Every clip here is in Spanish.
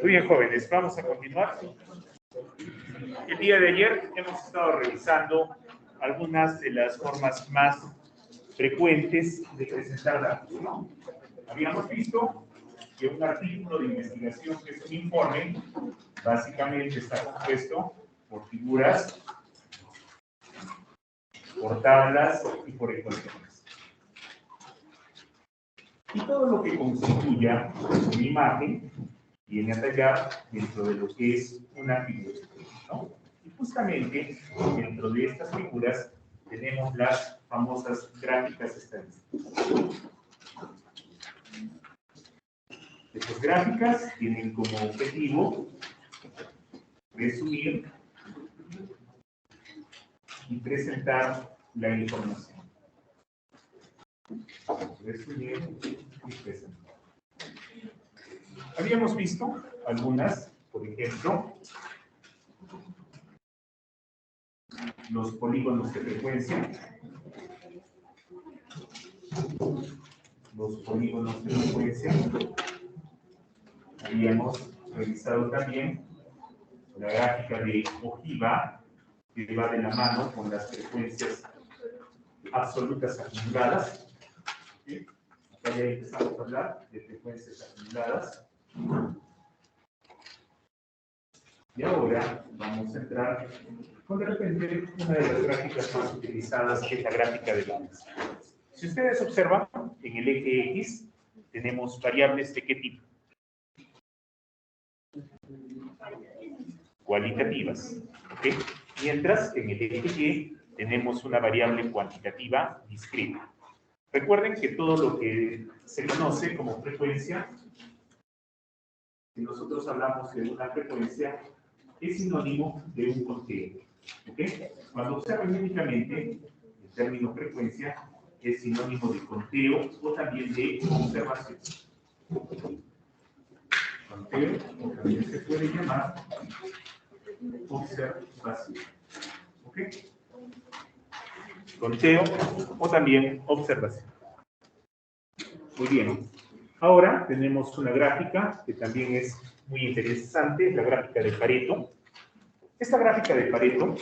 Muy bien, jóvenes, vamos a continuar. El día de ayer hemos estado revisando algunas de las formas más frecuentes de presentar datos, ¿no? Habíamos visto que un artículo de investigación, que es un informe, básicamente está compuesto por figuras, por tablas y por ecuaciones. Y todo lo que constituya una imagen viene a tallar dentro de lo que es una figura, ¿no? Y justamente dentro de estas figuras tenemos las famosas gráficas estadísticas. Estas gráficas tienen como objetivo resumir y presentar la información. Resumir y presentar. Habíamos visto algunas, por ejemplo, los polígonos de frecuencia. Los polígonos de frecuencia. Habíamos revisado también la gráfica de ojiva, que va de la mano con las frecuencias absolutas acumuladas. ¿Sí? Acá ya empezamos a hablar de frecuencias acumuladas. Y ahora vamos a entrar con de repente una de las gráficas más utilizadas, que es la gráfica de bandas. Si ustedes observan, en el eje X tenemos variables de qué tipo. Cualitativas, ¿ok? Mientras en el eje Y tenemos una variable cuantitativa discreta. Recuerden que todo lo que se conoce como frecuencia, si nosotros hablamos de una frecuencia, es sinónimo de un conteo, ¿ok? Cuando observan únicamente el término frecuencia, es sinónimo de conteo o también de observación. Conteo o también se puede llamar observación. ¿Ok? Conteo o también observación. Muy bien. Ahora tenemos una gráfica que también es muy interesante, la gráfica de Pareto. Esta gráfica de Pareto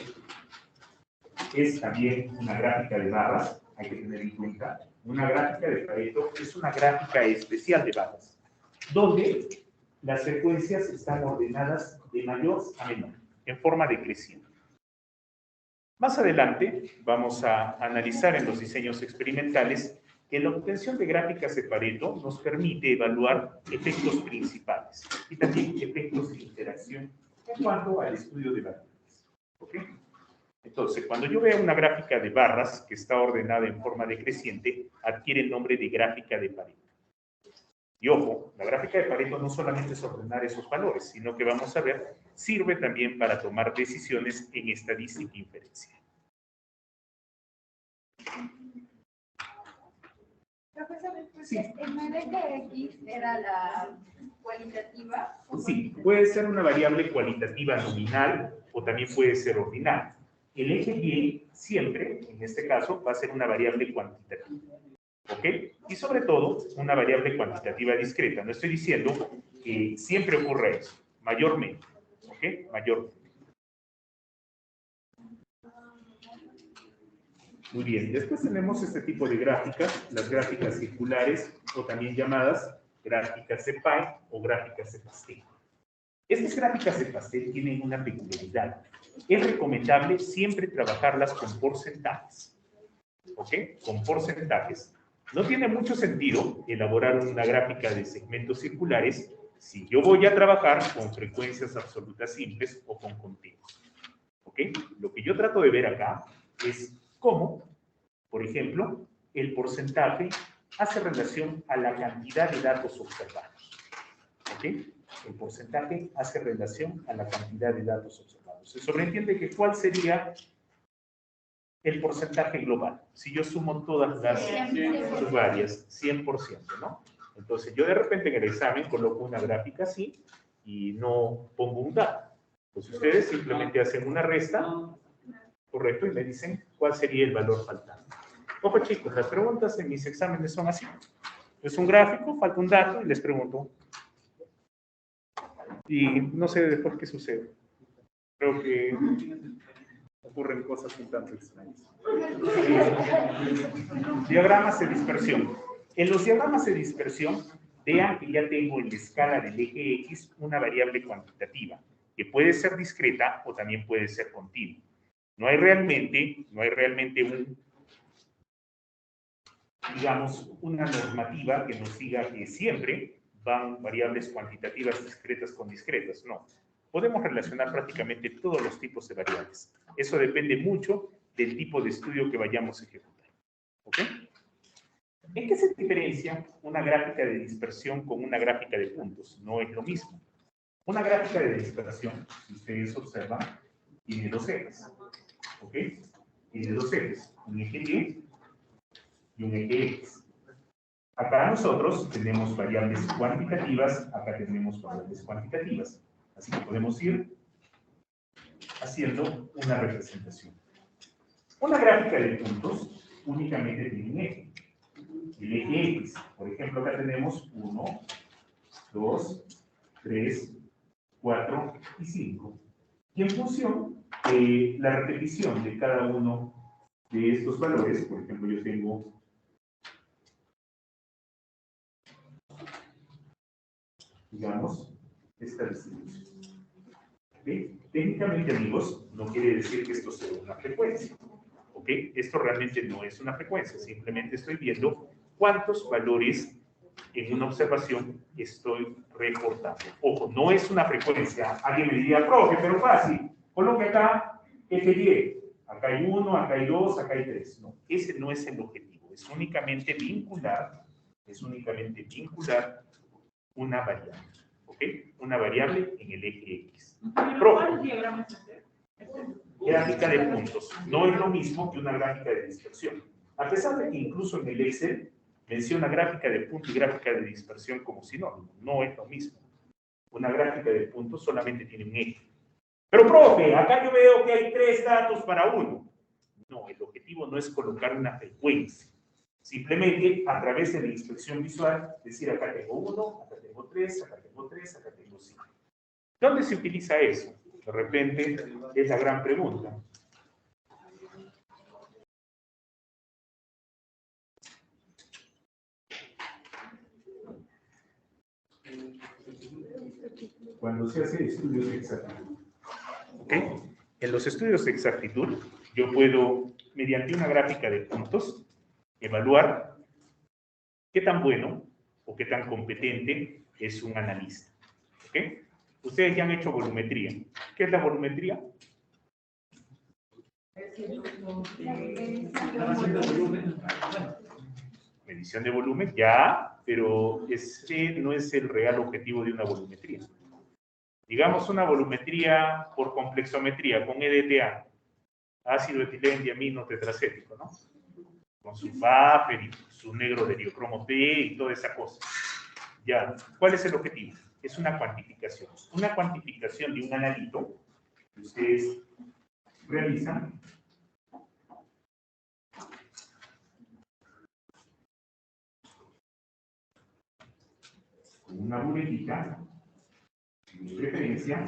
es también una gráfica de barras, hay que tener en cuenta. Una gráfica de Pareto es una gráfica especial de barras, donde las frecuencias están ordenadas de mayor a menor, en forma decreciente. Más adelante vamos a analizar en los diseños experimentales que la obtención de gráficas de Pareto nos permite evaluar efectos principales y también efectos de interacción en cuanto al estudio de variables. ¿Ok? Entonces, cuando yo veo una gráfica de barras que está ordenada en forma decreciente, adquiere el nombre de gráfica de Pareto. Y ojo, la gráfica de Pareto no solamente es ordenar esos valores, sino que vamos a ver, sirve también para tomar decisiones en estadística e inferencia. Profesor, sí. ¿En el eje X era la cualitativa? Sí, puede ser una variable cualitativa nominal o también puede ser ordinal. El eje Y siempre, en este caso, va a ser una variable cuantitativa. ¿Ok? Y sobre todo, una variable cuantitativa discreta. No estoy diciendo que siempre ocurra eso, mayormente. ¿Ok? Mayormente. Muy bien, después tenemos este tipo de gráficas, las gráficas circulares o también llamadas gráficas de pie o gráficas de pastel. Estas gráficas de pastel tienen una peculiaridad. Es recomendable siempre trabajarlas con porcentajes. ¿Ok? Con porcentajes. No tiene mucho sentido elaborar una gráfica de segmentos circulares si yo voy a trabajar con frecuencias absolutas simples o con conteos. ¿Ok? Lo que yo trato de ver acá es cómo, por ejemplo, el porcentaje hace relación a la cantidad de datos observados. ¿Ok? El porcentaje hace relación a la cantidad de datos observados. Se sobreentiende que ¿cuál sería el porcentaje global? Si yo sumo todas las varias, 100%, ¿no? Entonces, yo de repente en el examen coloco una gráfica así y no pongo un dato. Pues ustedes simplemente hacen una resta, correcto, y me dicen cuál sería el valor faltante. Ojo chicos, las preguntas en mis exámenes son así. Es un gráfico, falta un dato y les pregunto. Y no sé después qué sucede. Creo que ocurren cosas un tanto extrañas. Diagramas de dispersión. En los diagramas de dispersión, vean que ya tengo en la escala del eje X una variable cuantitativa, que puede ser discreta o también puede ser continua. No hay realmente digamos, una normativa que nos diga que siempre van variables cuantitativas discretas con discretas. No. Podemos relacionar prácticamente todos los tipos de variables. Eso depende mucho del tipo de estudio que vayamos a ejecutar. ¿Ok? ¿En qué se diferencia una gráfica de dispersión con una gráfica de puntos? No es lo mismo. Una gráfica de dispersión, si ustedes observan, tiene dos ejes. ¿Ok? Tiene dos ejes. Un eje Y y un eje X. Acá nosotros tenemos variables cuantitativas, acá tenemos variables cuantitativas. Así que podemos ir haciendo una representación. Una gráfica de puntos únicamente tiene un eje. El eje X, por ejemplo, acá tenemos 1, 2, 3, 4 y 5. Y en función de la repetición de cada uno de estos valores, por ejemplo, yo tengo digamos, esta distribución. ¿Okay? Técnicamente, amigos, no quiere decir que esto sea una frecuencia. ¿Ok? Esto realmente no es una frecuencia, simplemente estoy viendo cuántos valores en una observación estoy reportando. Ojo, no es una frecuencia. Alguien me diría, profe, pero fácil, coloque acá eje Y. Acá hay 1, acá hay 2, acá hay 3. No, ese no es el objetivo. Es únicamente vincular una variable, ¿ok? Una variable en el eje X. ¿Cuál diagrama es este? Gráfica de puntos. No es lo mismo que una gráfica de dispersión. A pesar de que incluso en el Excel menciona gráfica de punto y gráfica de dispersión como sinónimo. No es lo mismo. Una gráfica de puntos solamente tiene un eje. Pero, profe, acá yo veo que hay 3 datos para uno. No, el objetivo no es colocar una frecuencia. Simplemente, a través de la inspección visual, decir acá tengo 1, acá tengo 3, acá tengo 3, acá tengo 5. ¿Dónde se utiliza eso? De repente, es la gran pregunta. Cuando se hace estudios de exactitud. ¿Ok? En los estudios de exactitud, yo puedo, mediante una gráfica de puntos, evaluar qué tan bueno o qué tan competente es un analista. ¿Ok? Ustedes ya han hecho volumetría. ¿Qué es la volumetría? Medición de volumen, ya, pero ese no es el real objetivo de una volumetría. Digamos una volumetría por complexometría con EDTA, ácido etilendiamino tetracético, ¿no? Con su buffer y su negro de diocromo P y toda esa cosa. Ya, ¿cuál es el objetivo? Es una cuantificación de un analito que ustedes realizan con una buletita, de preferencia,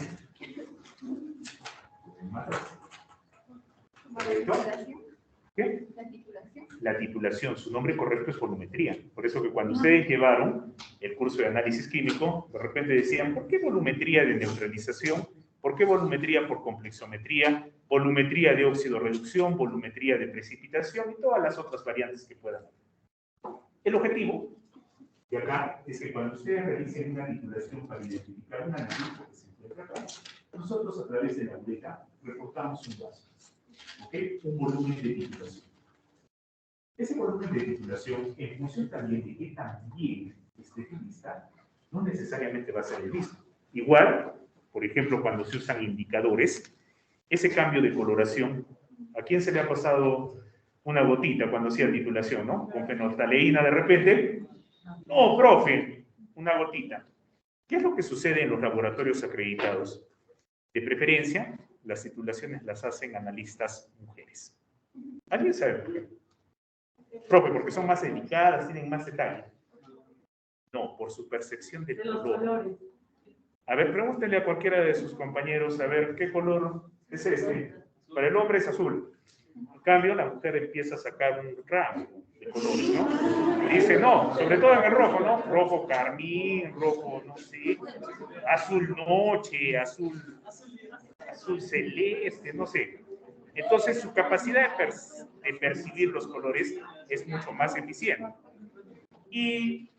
¿qué? La titulación. La titulación, su nombre correcto es volumetría. Por eso que cuando ustedes llevaron el curso de análisis químico, de repente decían, ¿por qué volumetría de neutralización? ¿Por qué volumetría por complexometría? Volumetría de óxido-reducción, volumetría de precipitación y todas las otras variantes que puedan haber. El objetivo de acá es que cuando ustedes realicen una titulación para identificar un analito que se encuentra acá, nosotros a través de la boleta reportamos un vaso. ¿Ok? Un volumen de titulación. Ese volumen de titulación, en función también de qué tan bien esté tu lista, no necesariamente va a ser el mismo. Igual, por ejemplo, cuando se usan indicadores, ese cambio de coloración, ¿a quién se le ha pasado una gotita cuando hacía titulación, no? Con fenolftaleína de repente. No, profe, una gotita. ¿Qué es lo que sucede en los laboratorios acreditados? De preferencia, las titulaciones las hacen analistas mujeres. ¿Alguien sabe por qué? Profe, porque son más delicadas, tienen más detalle. No, por su percepción del De los color. colores. A ver, pregúntenle a cualquiera de sus compañeros, a ver, ¿qué color es este? Para el hombre es azul. En cambio, la mujer empieza a sacar un ramo de colores, ¿no? Dice, no, sobre todo en el rojo, ¿no? Rojo carmín, rojo, no sé, azul noche, azul celeste, no sé. Entonces, su capacidad de percibir los colores es mucho más eficiente. ¿Y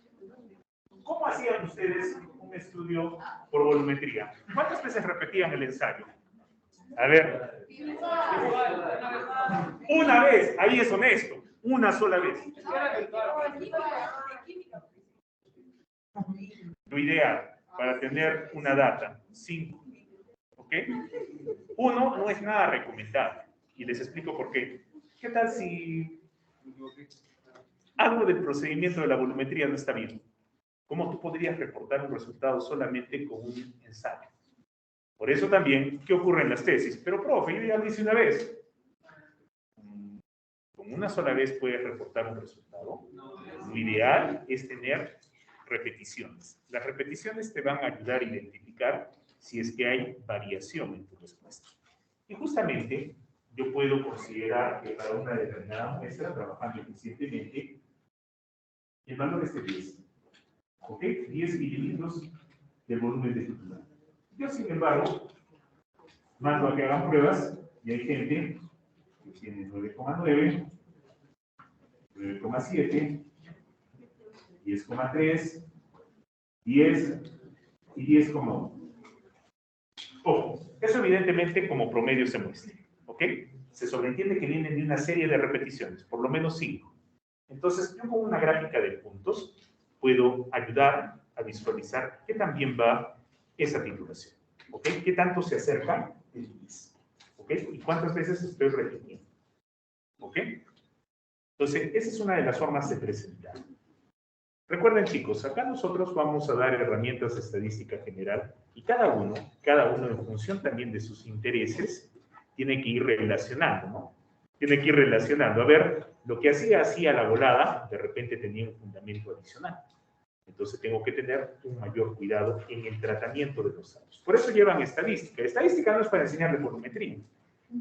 cómo hacían ustedes un estudio por volumetría? ¿Cuántas veces repetían el ensayo? A ver. Una vez, ahí es honesto, una sola vez. Lo ideal para tener una data, 5. ¿Ok? 1 no es nada recomendable. Y les explico por qué. ¿Qué tal si algo del procedimiento de la volumetría no está bien? ¿Cómo tú podrías reportar un resultado solamente con un ensayo? Por eso también, ¿qué ocurre en las tesis? Pero, profe, yo ya lo hice una vez. Con una sola vez puedes reportar un resultado. Lo ideal es tener repeticiones. Las repeticiones te van a ayudar a identificar si es que hay variación en tu respuesta. Y justamente yo puedo considerar que para una determinada muestra, trabajando eficientemente, el valor es de 10. ¿Ok? 10 mililitros del volumen de titular. Yo, sin embargo, mando a que hagan pruebas y hay gente que tiene 9,9, 9,7, 10,3, 10 y 10,1. Ojo, eso evidentemente como promedio se muestra, ¿ok? Se sobreentiende que vienen de una serie de repeticiones, por lo menos 5. Entonces, yo con una gráfica de puntos puedo ayudar a visualizar qué tan bien va esa titulación, ¿ok? ¿Qué tanto se acerca el 10? ¿Ok? ¿Y cuántas veces estoy repitiendo? ¿Ok? Entonces, esa es una de las formas de presentar. Recuerden, chicos, acá nosotros vamos a dar herramientas de estadística general y cada uno en función también de sus intereses, tiene que ir relacionando, ¿no? Tiene que ir relacionando. A ver, lo que hacía la volada, de repente tenía un fundamento adicional. Entonces tengo que tener un mayor cuidado en el tratamiento de los datos. Por eso llevan estadística. Estadística no es para enseñarles volumetría.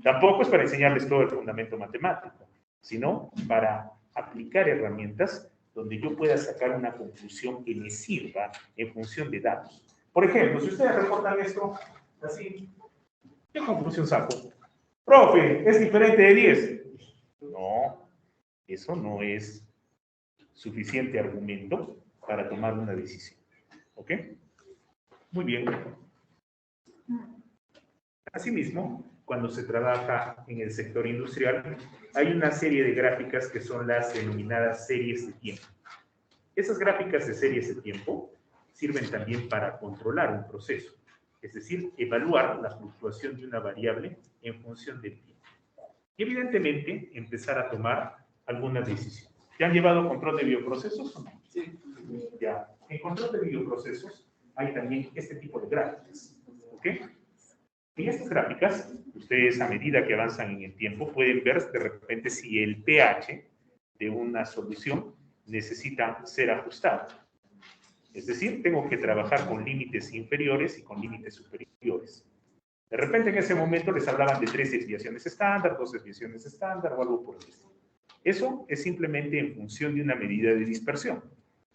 Tampoco es para enseñarles todo el fundamento matemático, sino para aplicar herramientas donde yo pueda sacar una conclusión que me sirva en función de datos. Por ejemplo, si ustedes reportan esto así, ¿qué conclusión saco? Profe, ¿es diferente de 10? No, eso no es suficiente argumento para tomar una decisión. ¿Ok? Muy bien. Asimismo, cuando se trabaja en el sector industrial, hay una serie de gráficas que son las denominadas series de tiempo. Esas gráficas de series de tiempo sirven también para controlar un proceso, es decir, evaluar la fluctuación de una variable en función del tiempo. Y evidentemente, empezar a tomar algunas decisiones. ¿Ya han llevado control de bioprocesos o no? Sí. Ya. En control de bioprocesos hay también este tipo de gráficas. ¿Ok? En estas gráficas, ustedes a medida que avanzan en el tiempo pueden ver de repente si el pH de una solución necesita ser ajustado. Es decir, tengo que trabajar con límites inferiores y con límites superiores. De repente en ese momento les hablaban de 3 desviaciones estándar, 2 desviaciones estándar o algo por el estilo. Eso es simplemente en función de una medida de dispersión.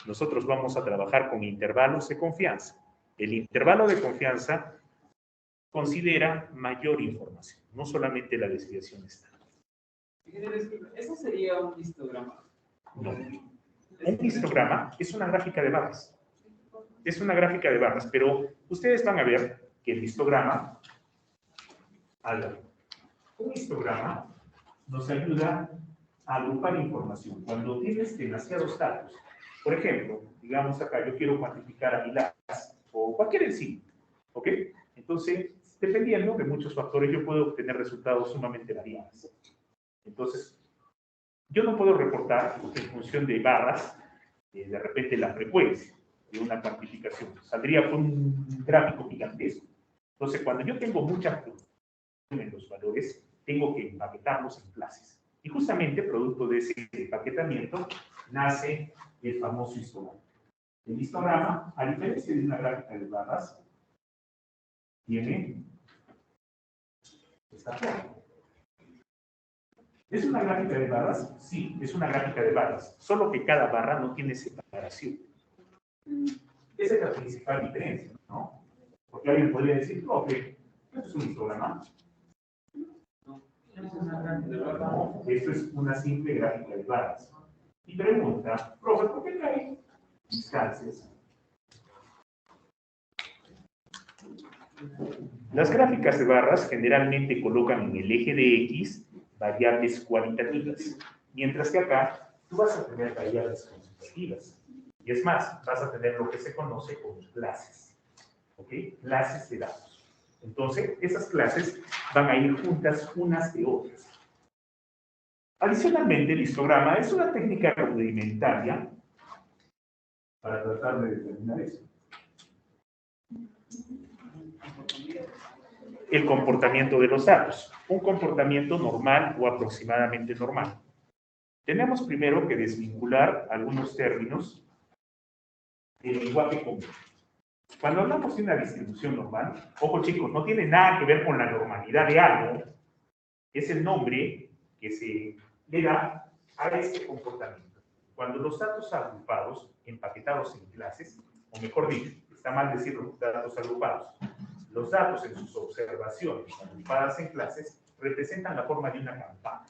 Nosotros vamos a trabajar con intervalos de confianza. El intervalo de confianza considera mayor información, no solamente la desviación estándar. ¿Eso sería un histograma? No. Un histograma es una gráfica de barras. Es una gráfica de barras, pero ustedes van a ver que el histograma, un histograma nos ayuda a agrupar información. Cuando tienes demasiados datos, por ejemplo, digamos acá, yo quiero cuantificar amilasa o cualquier enzima, ¿ok? Entonces, dependiendo de muchos factores, yo puedo obtener resultados sumamente variables. Entonces, yo no puedo reportar en función de barras, de repente la frecuencia de una cuantificación. Saldría por un gráfico gigantesco. Entonces, cuando yo tengo mucha fluctuación en los valores, tengo que empaquetarlos en clases. Y justamente, producto de ese empaquetamiento, nace el famoso histograma. El histograma, a diferencia de una gráfica de barras, tiene esta forma. ¿Es una gráfica de barras? Sí, es una gráfica de barras, solo que cada barra no tiene separación. Esa es la principal diferencia, ¿no? Porque alguien podría decir, no, que esto es un histograma. No, esto es una simple gráfica de barras. Y pregunta, profe, ¿por qué trae distancias? Las gráficas de barras generalmente colocan en el eje de X variables cualitativas, mientras que acá tú vas a tener variables cuantitativas. Y es más, vas a tener lo que se conoce como clases, ¿ok? Clases de datos. Entonces, esas clases van a ir juntas unas de otras. Adicionalmente, el histograma es una técnica rudimentaria para tratar de determinar eso. El comportamiento de los datos, un comportamiento normal o aproximadamente normal. Tenemos primero que desvincular algunos términos del lenguaje común. Cuando hablamos de una distribución normal, ojo chicos, no tiene nada que ver con la normalidad de algo, es el nombre que se le da a este comportamiento. Cuando los datos agrupados, empaquetados en clases, o mejor dicho, está mal decir los datos agrupados, los datos en sus observaciones agrupadas en clases representan la forma de una campana.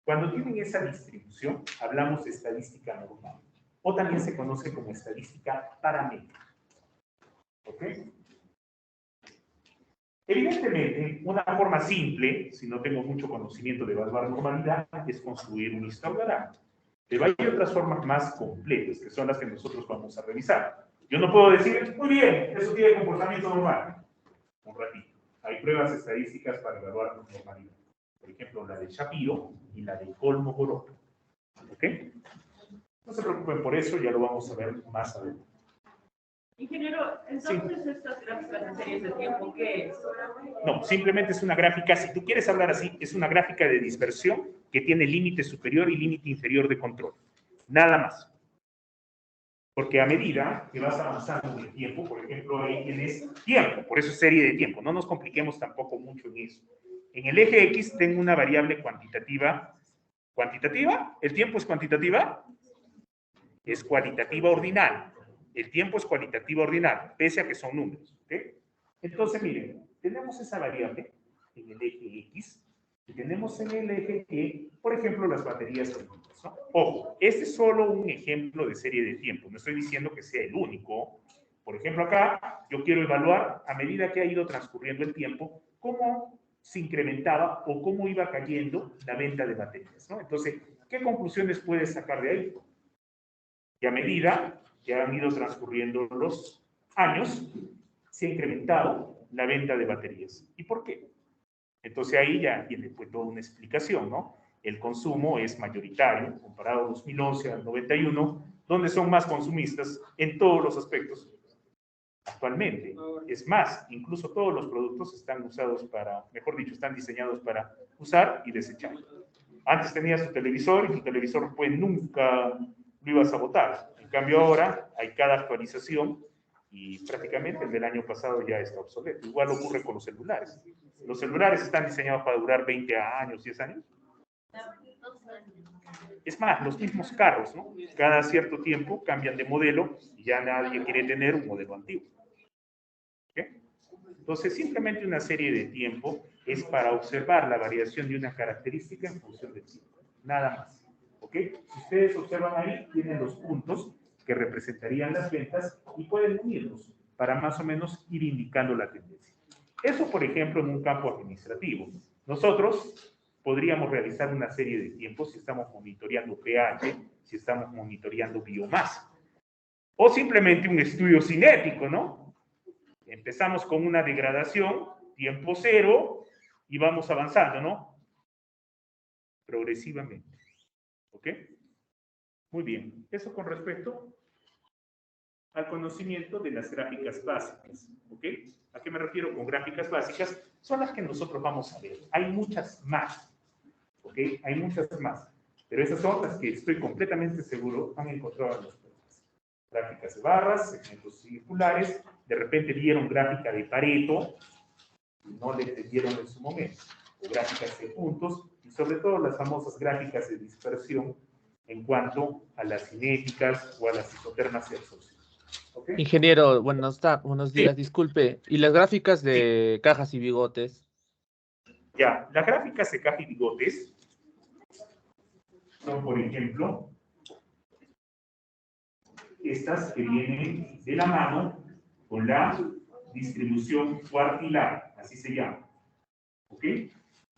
Cuando tienen esa distribución, hablamos de estadística normal, o también se conoce como estadística paramétrica. ¿Ok? Evidentemente, una forma simple, si no tengo mucho conocimiento de evaluar normalidad, es construir un histograma. Pero hay otras formas más completas, que son las que nosotros vamos a revisar. Yo no puedo decir, muy bien, eso tiene comportamiento normal. Un ratito. Hay pruebas estadísticas para evaluar normalidad. Por ejemplo, la de Shapiro y la de Kolmogorov. ¿Ok? No se preocupen por eso, ya lo vamos a ver más adelante. Ingeniero, entonces sí. Estas gráficas de series de tiempo, ¿qué es? No, simplemente es una gráfica, si tú quieres hablar así, es una gráfica de dispersión que tiene límite superior y límite inferior de control. Nada más. Porque a medida que vas avanzando en el tiempo, por ejemplo, ahí tienes tiempo, por eso es serie de tiempo, no nos compliquemos tampoco mucho en eso. En el eje X tengo una variable cuantitativa. ¿Cuantitativa? ¿El tiempo es cuantitativa? Es cualitativa ordinal. El tiempo es cualitativa ordinal, pese a que son números. ¿Okay? Entonces, miren, tenemos esa variable en el eje X y tenemos en el eje Y, por ejemplo, las baterías químicas, ¿no? Ojo, este es solo un ejemplo de serie de tiempo. No estoy diciendo que sea el único. Por ejemplo, acá yo quiero evaluar, a medida que ha ido transcurriendo el tiempo, cómo se incrementaba o cómo iba cayendo la venta de baterías, ¿no? Entonces, ¿qué conclusiones puedes sacar de ahí? Y a medida que han ido transcurriendo los años, se ha incrementado la venta de baterías. ¿Y por qué? Entonces ahí ya tiene pues toda una explicación, ¿no? El consumo es mayoritario, comparado a 2011 al 91, donde son más consumistas en todos los aspectos actualmente. Es más, incluso todos los productos están usados para, mejor dicho, están diseñados para usar y desechar. Antes tenías tu televisor y tu televisor pues nunca lo ibas a botar. En cambio ahora hay cada actualización y prácticamente el del año pasado ya está obsoleto. Igual ocurre con los celulares. Los celulares están diseñados para durar 20 años, 10 años. Es más, los mismos carros, ¿no? Cada cierto tiempo cambian de modelo y ya nadie quiere tener un modelo antiguo. ¿Okay? Entonces, simplemente una serie de tiempo es para observar la variación de una característica en función del tiempo. Nada más. ¿Ok? Si ustedes observan ahí, tienen los puntos que representarían las ventas y pueden unirlos para más o menos ir indicando la tendencia. Eso, por ejemplo, en un campo administrativo. Nosotros podríamos realizar una serie de tiempos si estamos monitoreando pH, si estamos monitoreando biomasa. O simplemente un estudio cinético, ¿no? Empezamos con una degradación, tiempo cero, y vamos avanzando, ¿no? Progresivamente. ¿Ok? Muy bien. Eso con respecto al conocimiento de las gráficas básicas. ¿Ok? ¿A qué me refiero con gráficas básicas? Son las que nosotros vamos a ver. Hay muchas más. ¿Ok? Hay muchas más. Pero esas son las que estoy completamente seguro han encontrado en los programas. Gráficas de barras, segmentos circulares, de repente vieron gráfica de Pareto, no le entendieron en su momento, o gráficas de puntos, y sobre todo las famosas gráficas de dispersión en cuanto a las cinéticas o a las isotermas y absorción. ¿Okay? Ingeniero, buenos días, Sí. disculpe. ¿Y las gráficas de cajas y bigotes? Ya, las gráficas de caja y bigotes son, por ejemplo, estas que vienen de la mano con la distribución cuartilar, así se llama. ¿Ok?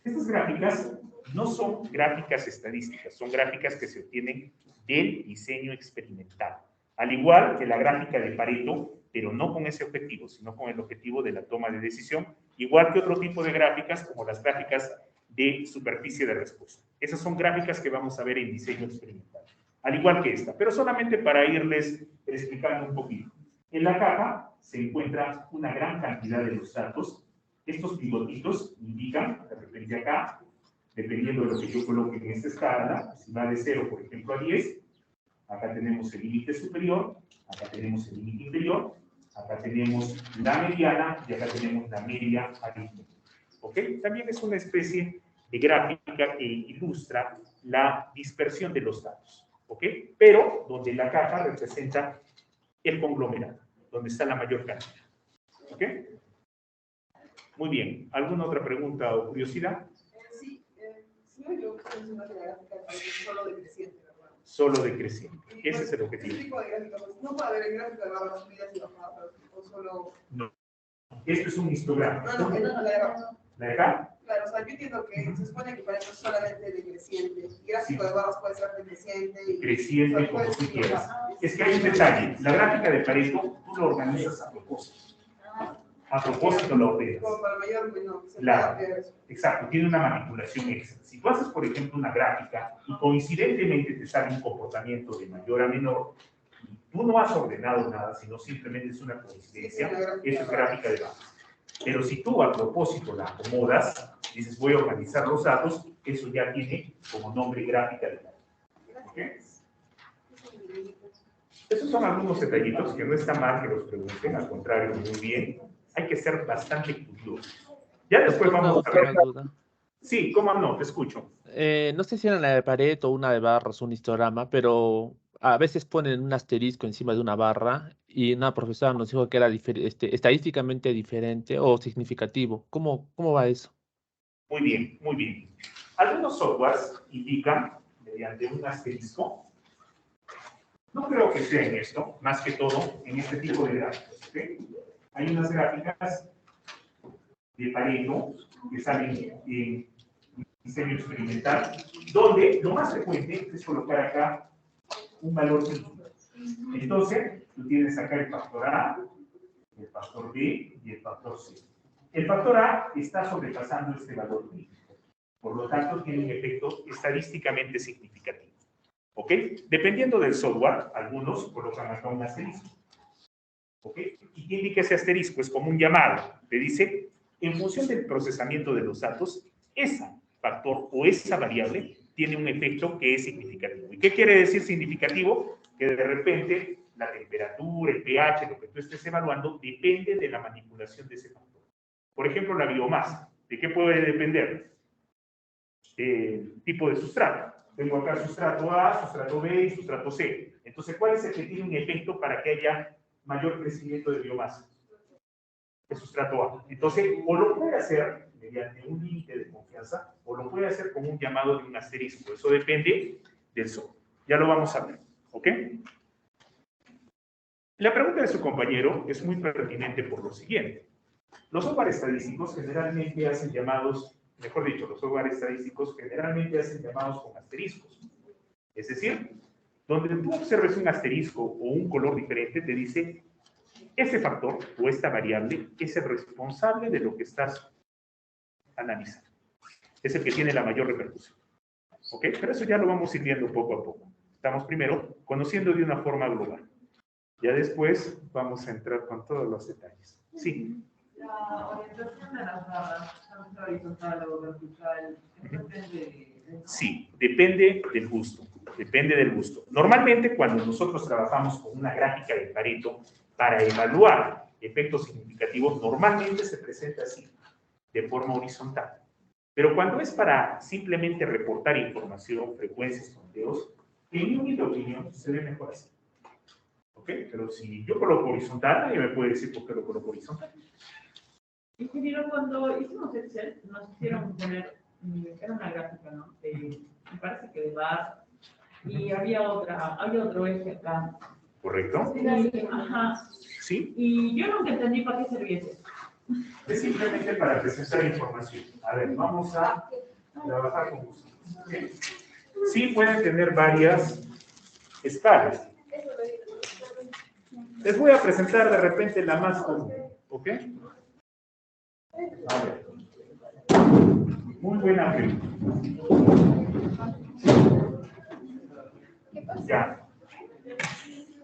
Estas gráficas no son gráficas estadísticas, son gráficas que se obtienen del diseño experimental. Al igual que la gráfica de Pareto, pero no con ese objetivo, sino con el objetivo de la toma de decisión, igual que otro tipo de gráficas como las gráficas de superficie de respuesta. Esas son gráficas que vamos a ver en diseño experimental, al igual que esta, pero solamente para irles explicando un poquito. En la caja se encuentra una gran cantidad de los datos. Estos pivotitos indican, de repente acá, dependiendo de lo que yo coloque en esta escala, si va de 0, por ejemplo, a 10, acá tenemos el límite superior, acá tenemos el límite inferior, acá tenemos la mediana y acá tenemos la media aritmética. ¿Ok? También es una especie de gráfica que ilustra la dispersión de los datos. ¿Ok? Pero donde la caja representa el conglomerado, donde está la mayor cantidad. ¿Ok? Muy bien. ¿Alguna otra pregunta o curiosidad? Sí, yo creo que es una gráfica solo decreciente, ¿verdad? Solo decreciente. Ese es el objetivo. Ese tipo de gráfica, pues, no puede haber gráfica de barras subidas y bajadas, o solo... No. Esto es un histograma. No, la de abajo. ¿La de acá? Claro, o sea, yo entiendo que se supone que para eso es solamente decreciente. Y gráfico de barras puede ser decreciente. Y, creciente, o sea, como puede tú ser quieras. baja. Es que hay un detalle. La gráfica de Pareto, tú lo organizas a propósito. A propósito lo ordenas. Como para mayor, bueno, se Claro. puede hacer eso. Exacto, tiene una manipulación extra. Si tú haces, por ejemplo, una gráfica y coincidentemente te sale un comportamiento de mayor a menor, tú no has ordenado nada, sino simplemente es una coincidencia, eso es gráfica de barras. Pero si tú a propósito la acomodas, dices voy a organizar los datos, eso ya tiene como nombre gráfica de barras. ¿Ok? Esos son algunos detallitos que no está mal que los pregunten, al contrario, muy bien. Hay que ser bastante curiosos. Ya después Una vamos a última ver. duda. Sí, cómo no, te escucho. No sé si era la de Pareto o una de barras, un histograma, pero a veces ponen un asterisco encima de una barra y una profesora nos dijo que era estadísticamente diferente o significativo. ¿Cómo va eso? Muy bien, muy bien. Algunos softwares indican, mediante un asterisco, no creo que sea en esto, más que todo en este tipo de gráficas. ¿Okay? Hay unas gráficas de Pareto que salen en diseño experimental, donde lo más frecuente es colocar acá un valor mínimo. Entonces, tú tienes acá el factor A, el factor B y el factor C. El factor A está sobrepasando este valor mínimo. Por lo tanto, tiene un efecto estadísticamente significativo. ¿Ok? Dependiendo del software, algunos colocan acá un asterisco. ¿Ok? ¿Y qué indica ese asterisco? Es como un llamado. Le dice, en función del procesamiento de los datos, ese factor o esa variable tiene un efecto que es significativo. ¿Y qué quiere decir significativo? Que de repente la temperatura, el pH, lo que tú estés evaluando, depende de la manipulación de ese factor. Por ejemplo, la biomasa. ¿De qué puede depender? El tipo de sustrato. Tengo acá sustrato A, sustrato B y sustrato C. Entonces, ¿cuál es el que tiene un efecto para que haya mayor crecimiento de biomasa? El sustrato A. Entonces, o lo puede hacer mediante un límite de confianza, o lo puede hacer con un llamado de un asterisco. Eso depende del software. Ya lo vamos a ver. ¿Ok? La pregunta de su compañero es muy pertinente por lo siguiente. Los software estadísticos generalmente hacen llamados, mejor dicho, los software estadísticos generalmente hacen llamados con asteriscos. Es decir, donde tú observes un asterisco o un color diferente, te dice, ese factor o esta variable es el responsable de lo que estás analizando. Es el que tiene la mayor repercusión. ¿Ok? Pero eso ya lo vamos a ir viendo poco a poco. Estamos primero conociendo de una forma global. Ya después vamos a entrar con todos los detalles. Sí. La orientación de las barras, tanto horizontal o vertical, depende de... Sí, depende del gusto. Depende del gusto. Normalmente, cuando nosotros trabajamos con una gráfica de Pareto para evaluar efectos significativos, normalmente se presenta así, de forma horizontal. Pero cuando es para simplemente reportar información, frecuencias, sondeos, en mi humilde opinión, se ve mejor así. ¿Ok? Pero si yo coloco horizontal, nadie me puede decir por qué lo coloco horizontal. Ingeniero, cuando hicimos Excel, nos hicieron poner, era una gráfica, ¿no? Me parece que de bar, y había otro eje acá. ¿Correcto? Ajá. Sí. Y yo nunca entendí para qué servía eso. Es simplemente para presentar información. A ver, vamos a trabajar con gusto. ¿Okay? Sí pueden tener varias escalas. Les voy a presentar de repente la más común. ¿Ok? A ver. Muy buena pregunta. Ya.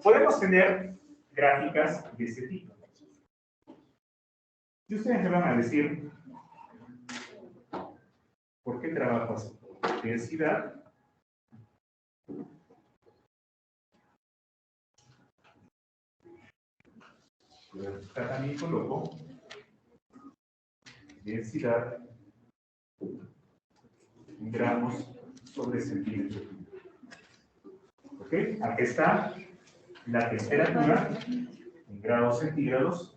Podemos tener gráficas de ese tipo. Y ustedes me van a decir, ¿por qué trabajo así? Densidad. Acá también coloco densidad en gramos sobre centímetro. ¿Ok? Aquí está la temperatura en grados centígrados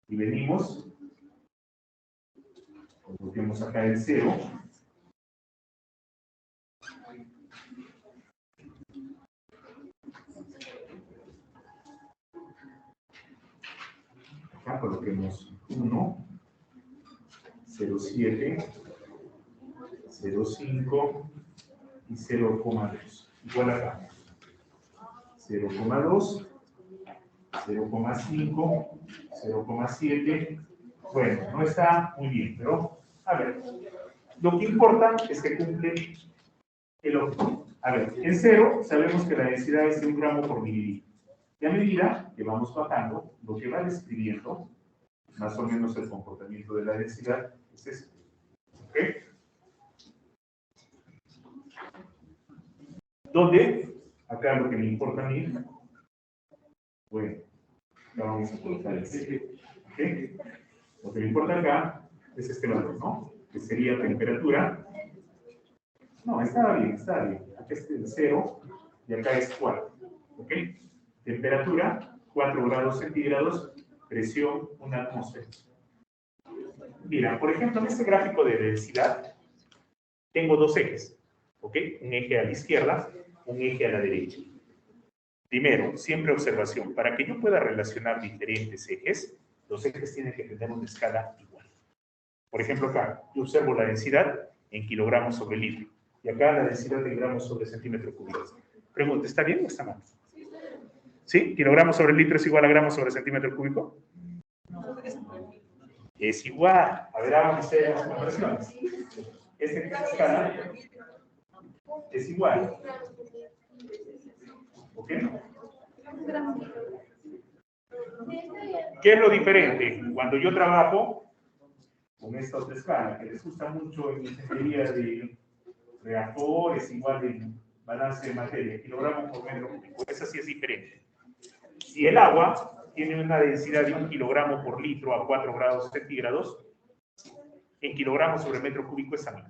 y venimos, coloquemos acá el 0. Acá coloquemos 1, 0,7, 0,5 y 0,2. Igual acá. 0,2, 0,5, 0,7. Bueno, no está muy bien, pero a ver. Lo que importa es que cumple el objetivo. A ver, en 0 sabemos que la densidad es de 1 gramo por mililitro. Y a medida que vamos bajando, lo que va describiendo, más o menos el comportamiento de la densidad, es esto. ¿Ok? ¿Dónde? Acá lo que me importa a mí. Bueno, acá vamos a colocar el 0. ¿Ok? Lo que me importa acá es este valor, ¿no? Que sería temperatura. No, está bien, está bien. Acá es el 0 y acá es 4. ¿Ok? Temperatura, 4 grados centígrados, presión, 1 atmósfera. Mira, por ejemplo, en este gráfico de densidad, tengo dos ejes. ¿Ok? Un eje a la izquierda, un eje a la derecha. Primero, siempre observación. Para que yo pueda relacionar diferentes ejes, los ejes tienen que tener una escala igual. Por ejemplo, acá, yo observo la densidad en kilogramos sobre litro. Y acá la densidad en gramos sobre centímetro cúbico. Pregunta, ¿está bien o está mal? ¿Sí? ¿Kilogramos sobre litro es igual a gramos sobre centímetro cúbico? Es igual. A ver, vamos a hacer las conversiones. Esta escala es igual. ¿Ok? ¿Qué es lo diferente? Cuando yo trabajo con esta otra escala, que les gusta mucho en ingeniería de reactores, igual en balance de materia, kilogramos por metro cúbico, esa sí es diferente. Si el agua tiene una densidad de 1 kilogramo por litro a 4 grados centígrados, en kilogramos sobre metro cúbico es amigo.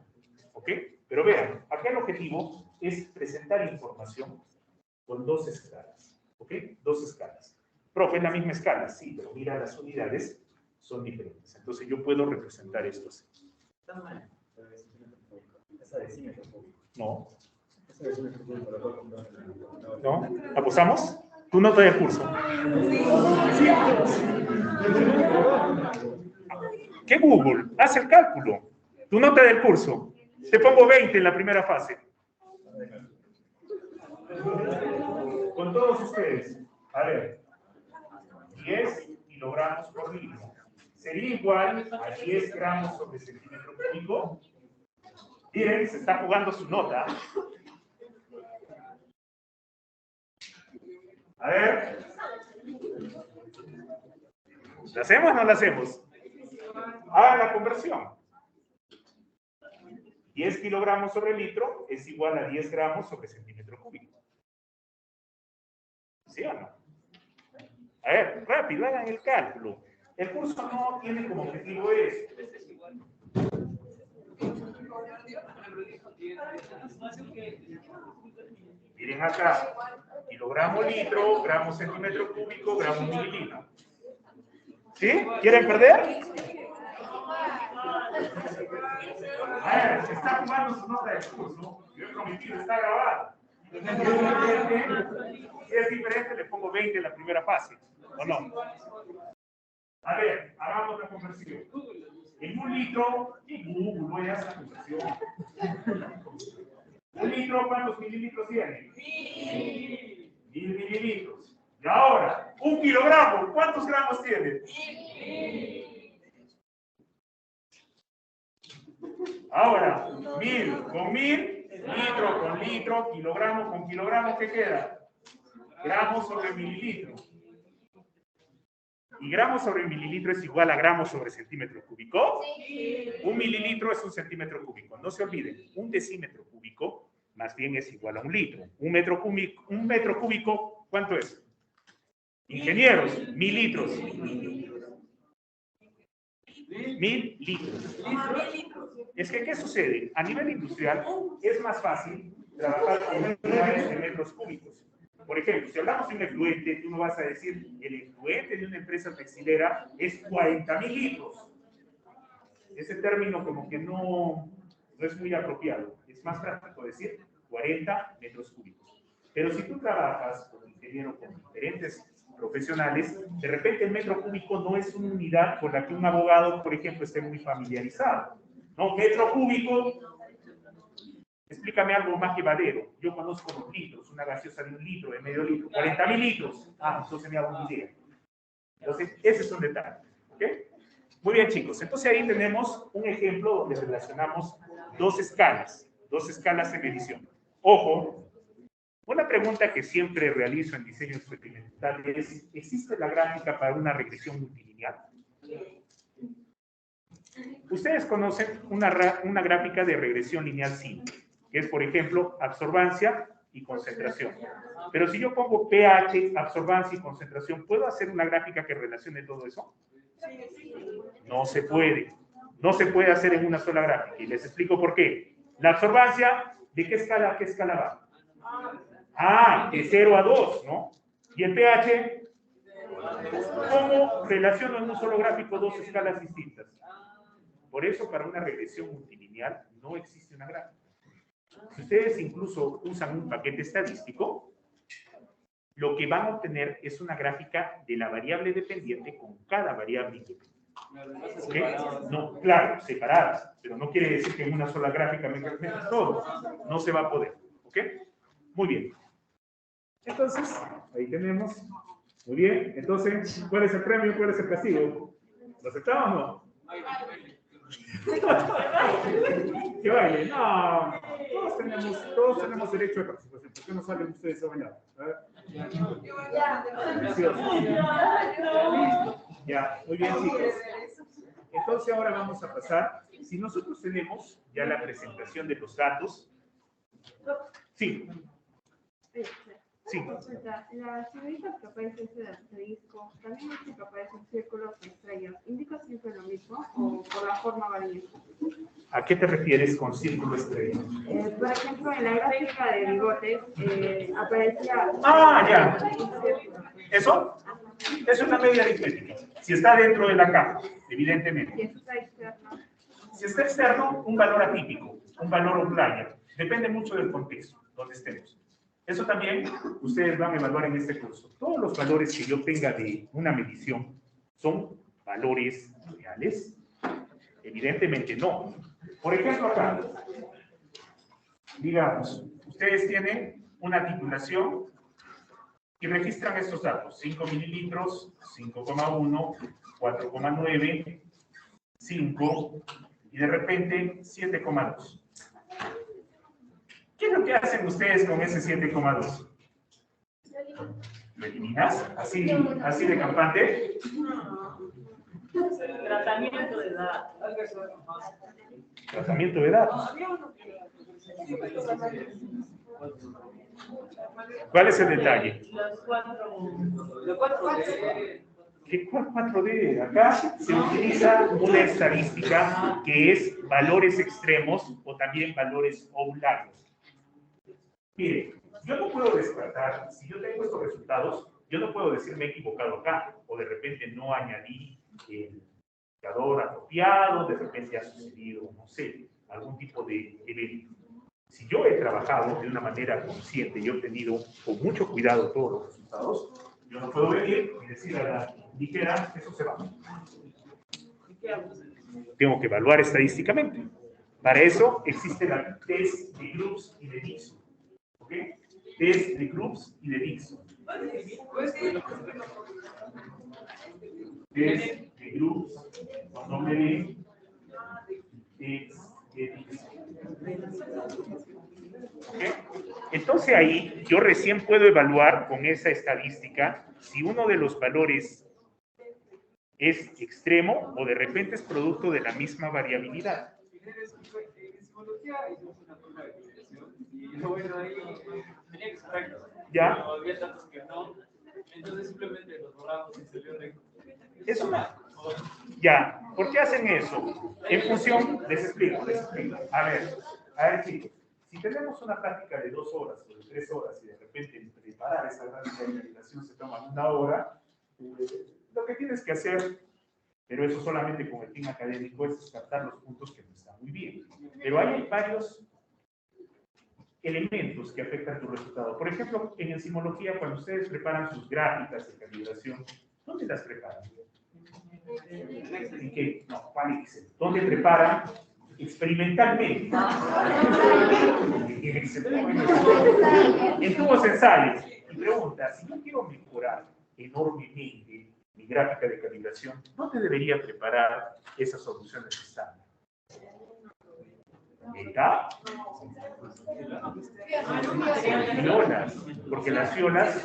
¿Ok? Pero vean, acá el objetivo es presentar información con dos escalas. ¿Ok? Dos escalas. Profe, es la misma escala, sí, pero mira, las unidades son diferentes. Entonces yo puedo representar esto así. No. ¿No? ¿Apostamos? ¿Tu nota de curso? Sí. ¿Qué Google? Haz el cálculo. Tu nota del curso. Te pongo 20 en la primera fase. Con todos ustedes. A ver. 10 kilogramos por litro. Sería igual a 10 gramos sobre centímetro cúbico. Miren, se está jugando su nota. A ver. ¿La hacemos o no la hacemos? Hagan la conversión. 10 kilogramos sobre litro es igual a 10 gramos sobre centímetro centímetro cúbico. ¿Sí o no? A ver, rápido, hagan el cálculo. El curso no tiene como objetivo esto. Miren acá, kilogramo litro, gramo centímetro cúbico, gramo mililitro. ¿Sí? ¿Quieren perder? A ver, se está jugando su nota de curso. Yo he prometido, está grabado. Si es diferente, le pongo 20 en la primera fase. ¿O no? A ver, hagamos la conversión. En un litro, voy a hacer la conversión. Un litro, ¿cuántos mililitros tiene? 1000 mililitros. Y ahora, un kilogramo, ¿cuántos gramos tiene? Ahora, 1000 con 1000, litro con litro, kilogramo con kilogramo, ¿qué queda? Gramos sobre mililitro. ¿Y gramos sobre mililitro es igual a gramos sobre centímetro cúbico? Sí. Un mililitro es un centímetro cúbico. No se olviden, un decímetro cúbico más bien es igual a un litro. Un metro cúbico, ¿cuánto es? Ingenieros, 1000 litros. 1000 litros. Es que, ¿qué sucede? A nivel industrial es más fácil trabajar con unidades de metros cúbicos. Por ejemplo, si hablamos de un efluente, tú no vas a decir, el efluente de una empresa textilera es 40.000 litros. Ese término como que no es muy apropiado. Es más práctico decir 40 metros cúbicos. Pero si tú trabajas como ingeniero con diferentes profesionales, de repente el metro cúbico no es una unidad con la que un abogado, por ejemplo, esté muy familiarizado. No, metro cúbico, explícame algo más llevadero. Yo conozco los litros, una gaseosa de 1 litro, de medio litro, 40.000 litros. Ah, entonces me hago una idea. Entonces, ese es un detalle. ¿Ok? Muy bien, chicos. Entonces ahí tenemos un ejemplo donde relacionamos dos escalas de medición. Ojo, una pregunta que siempre realizo en diseño experimental es, ¿existe la gráfica para una regresión multilineal? Ustedes conocen una gráfica de regresión lineal simple, que es, por ejemplo, absorbancia y concentración. Pero si yo pongo pH, absorbancia y concentración, ¿puedo hacer una gráfica que relacione todo eso? No se puede. No se puede hacer en una sola gráfica. Y les explico por qué. La absorbancia, ¿de qué escala a qué escala va? Ah, de 0 a 2, ¿no? ¿Y el pH? ¿Cómo relaciono en un solo gráfico dos escalas distintas? Por eso, para una regresión multilineal no existe una gráfica. Si ustedes incluso usan un paquete estadístico, lo que van a obtener es una gráfica de la variable dependiente con cada variable independiente. ¿Okay? No, claro, separadas, pero no quiere decir que en una sola gráfica me metas todo. No se va a poder. ¿Ok? Muy bien. Entonces, ahí tenemos. Muy bien. Entonces, ¿cuál es el premio? ¿Cuál es el castigo? ¿Lo aceptamos o no? ¿Qué baile? No. Todos tenemos derecho a participación. ¿Por qué no salen ustedes a bailar? Ya, muy bien, chicos. Entonces ahora vamos a pasar. Si nosotros tenemos ya la presentación de los datos. Sí. Sí. Las figuritas que aparecen en el asterisco, también es que aparecen círculos y estrellas, ¿indica siempre lo mismo o por la forma varía? ¿A qué te refieres con círculo estrella? Por ejemplo, en la gráfica de bigotes aparecía... Ah, ya. ¿Eso? Eso es la media aritmética. Si está dentro de la caja, evidentemente. Si está externo. Si está externo, un valor atípico, un valor outlier. Depende mucho del contexto donde estemos. Eso también ustedes van a evaluar en este curso. Todos los valores que yo tenga de una medición son valores reales. Evidentemente no. Por ejemplo, acá, digamos, ustedes tienen una titulación y registran estos datos: 5 mililitros, 5,1, 4,9, 5 y de repente 7,2. ¿Qué es lo que hacen ustedes con ese 7,2? ¿Lo eliminas? ¿Así de campante? Tratamiento de datos. Tratamiento de datos. ¿Cuál es el detalle? Los cuatro. ¿Qué cuál 4D? Acá se utiliza una estadística que es valores extremos o también valores ovularios. Mire, yo no puedo descartar, si yo tengo estos resultados, yo no puedo decir me he equivocado acá, o de repente no añadí el indicador apropiado, de repente ha sucedido, no sé, algún tipo de evento. Si yo he trabajado de una manera consciente y he obtenido con mucho cuidado todos los resultados, yo no puedo venir y decir a la ligera, eso se va. Tengo que evaluar estadísticamente. Para eso existe la test de Groups y de Dixon. ¿Ok? Test de Groups y de Dixon. Test de Groups con nombre de Dixon. ¿Okay? Entonces ahí yo recién puedo evaluar con esa estadística si uno de los valores es extremo o de repente es producto de la misma variabilidad. En psicología hicimos una prueba de comunicación y bueno, ahí tenía que extraer, ¿Ya? pero había datos que no, entonces simplemente los borramos y salió recto. Es una... Ya, ¿por qué hacen eso? En función, les explico. A ver chicos, si tenemos una práctica de 2 horas o de 3 horas y de repente preparar esa gráfica de calibración se toma 1 hora, lo que tienes que hacer, pero eso solamente con el fin académico, es descartar los puntos que no están muy bien. Pero hay varios elementos que afectan tu resultado. Por ejemplo, en enzimología, cuando ustedes preparan sus gráficas de calibración, ¿dónde las preparan? ¿En qué? No, ¿cuál Excel? ¿Dónde preparan? Experimentalmente. En tubos ensayos. Y pregunta, si yo quiero mejorar enormemente mi gráfica de calibración, ¿dónde debería preparar esas soluciones estándar? ¿Está? Fiolas, porque las fiolas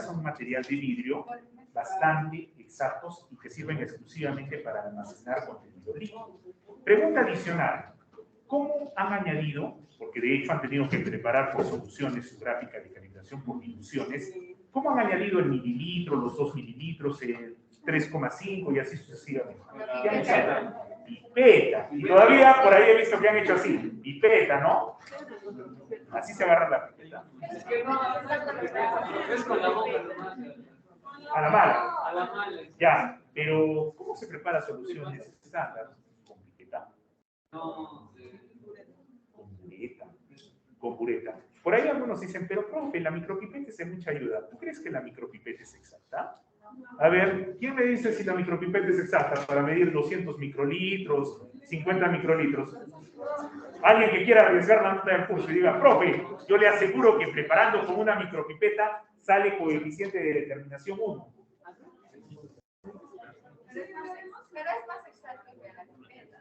son material de vidrio bastante exactos y que sirven exclusivamente para almacenar contenido líquido. Pregunta adicional, ¿cómo han añadido, porque de hecho han tenido que preparar por soluciones su gráfica de calibración por diluciones, ¿cómo han añadido el mililitro, los 2 mililitros, el 3,5 y así sucesivamente? ¿Qué han hecho? Pipeta. Y todavía por ahí he visto que han hecho así. Pipeta, ¿no? Así se agarra la pipeta. Es con la boca nomás. A la mala. A la mala. Ya, pero ¿cómo se prepara soluciones estándar? Con pipeta. No, Con bureta. Con bureta. Por ahí algunos dicen, pero profe, la micropipeta es de mucha ayuda. ¿Tú crees que la micropipeta es exacta? A ver, ¿quién me dice si la micropipeta es exacta para medir 200 microlitros, 50 microlitros? Alguien que quiera arriesgar la nota del curso y diga, profe, yo le aseguro que preparando con una micropipeta sale coeficiente de determinación 1. Pero es más exacto que la pipeta.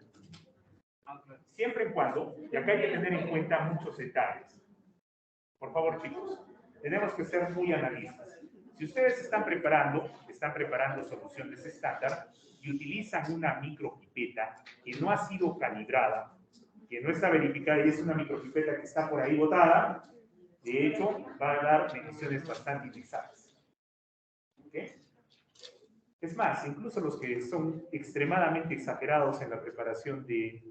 Siempre y cuando, y acá hay que tener en cuenta muchos detalles. Por favor, chicos, tenemos que ser muy analistas. Si ustedes están preparando soluciones estándar y utilizan una micropipeta que no ha sido calibrada, que no está verificada y es una micropipeta que está por ahí botada, de hecho, va a dar mediciones bastante inexactas. ¿Ok? Es más, incluso los que son extremadamente exagerados en la preparación de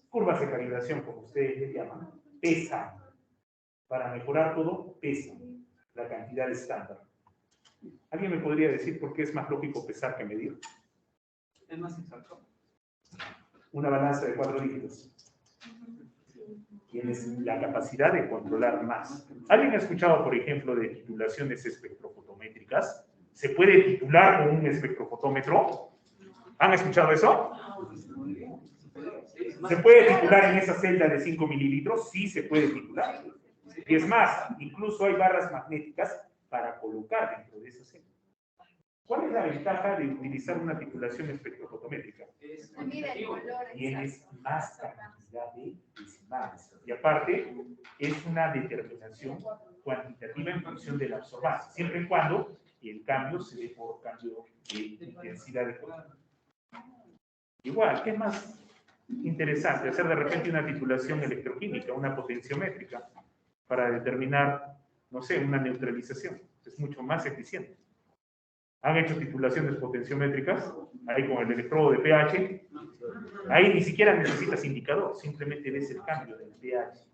curvas de calibración, como ustedes le llaman, pesan. Para mejorar todo, pesan la cantidad estándar. ¿Alguien me podría decir por qué es más lógico pesar que medir? es más exacto. Una balanza de 4 dígitos. Tienes la capacidad de controlar más. ¿Alguien ha escuchado, por ejemplo, de titulaciones espectrofotométricas? ¿Se puede titular con un espectrofotómetro? ¿Han escuchado eso? ¿Se puede titular en esa celda de 5 mililitros? Sí, se puede titular. Y es más, incluso hay barras magnéticas para colocar dentro de esa celda. ¿Cuál es la ventaja de utilizar una titulación espectrofotométrica? Tienes más cantidad de decimales. Y aparte, es una determinación cuantitativa en función de la absorbancia, siempre y cuando el cambio se dé por cambio de intensidad de color. Igual, ¿qué más interesante hacer de repente una titulación electroquímica, una potenciométrica, para determinar, no sé, una neutralización. Es mucho más eficiente. ¿Han hecho titulaciones potenciométricas? Ahí con el electrodo de pH. Ahí ni siquiera necesitas indicador, simplemente ves el cambio del pH.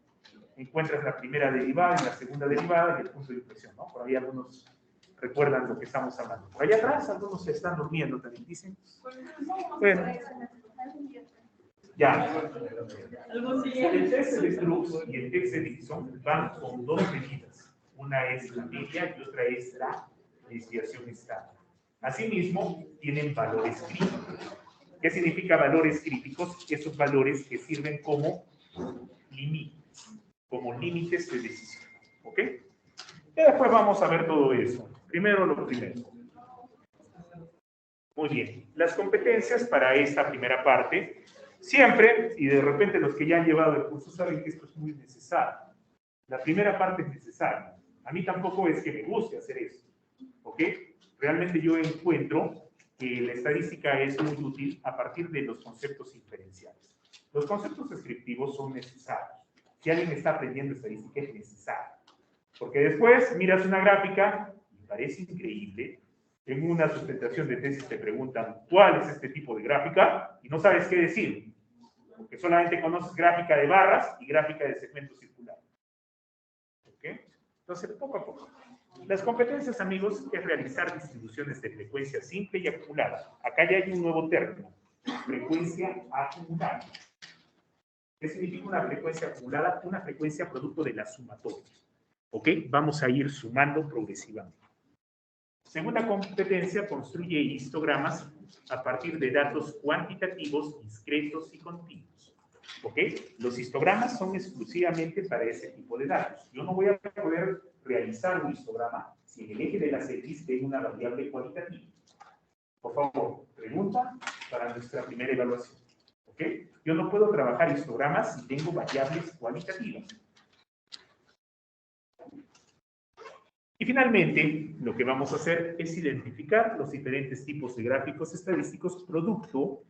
Encuentras la primera derivada y la segunda derivada y el punto de inflexión, ¿no? Por ahí algunos recuerdan lo que estamos hablando. Por allá atrás algunos se están durmiendo, también dicen. Bueno. Ya. El test de Strux y el test de Dixon van con dos medidas. Una es la media y otra es la desviación estándar. Asimismo, tienen valores críticos. ¿Qué significa valores críticos? Esos valores que sirven como límites de decisión. ¿Ok? Y después vamos a ver todo eso. Primero lo primero. Muy bien. Las competencias para esta primera parte, siempre, y de repente los que ya han llevado el curso saben que esto es muy necesario. La primera parte es necesaria. A mí tampoco es que me guste hacer eso. ¿Ok? Realmente yo encuentro que la estadística es muy útil a partir de los conceptos inferenciales. Los conceptos descriptivos son necesarios. Si alguien está aprendiendo estadística es necesario. Porque después miras una gráfica y parece increíble. En una sustentación de tesis te preguntan ¿cuál es este tipo de gráfica? Y no sabes qué decir. Porque solamente conoces gráfica de barras y gráfica de segmentos circulares. ¿Ok? Entonces, poco a poco. Las competencias, amigos, es realizar distribuciones de frecuencia simple y acumulada. Acá ya hay un nuevo término, frecuencia acumulada. ¿Qué significa una frecuencia acumulada? Una frecuencia producto de la sumatoria. ¿Ok? Vamos a ir sumando progresivamente. Segunda competencia, construye histogramas a partir de datos cuantitativos, discretos y continuos. ¿Ok? Los histogramas son exclusivamente para ese tipo de datos. Yo no voy a poder realizar un histograma si en el eje de las X tengo una variable cualitativa. Por favor, pregunta para nuestra primera evaluación. ¿Ok? Yo no puedo trabajar histogramas si tengo variables cualitativas. Y finalmente, lo que vamos a hacer es identificar los diferentes tipos de gráficos estadísticos producto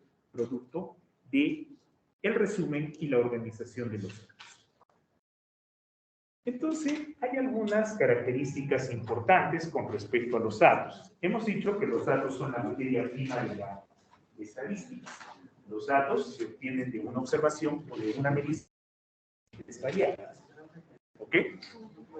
de el resumen y la organización de los datos. Entonces, hay algunas características importantes con respecto a los datos. Hemos dicho que los datos son la materia prima de la estadística. Los datos se obtienen de una observación o de una medición variables. ¿Ok?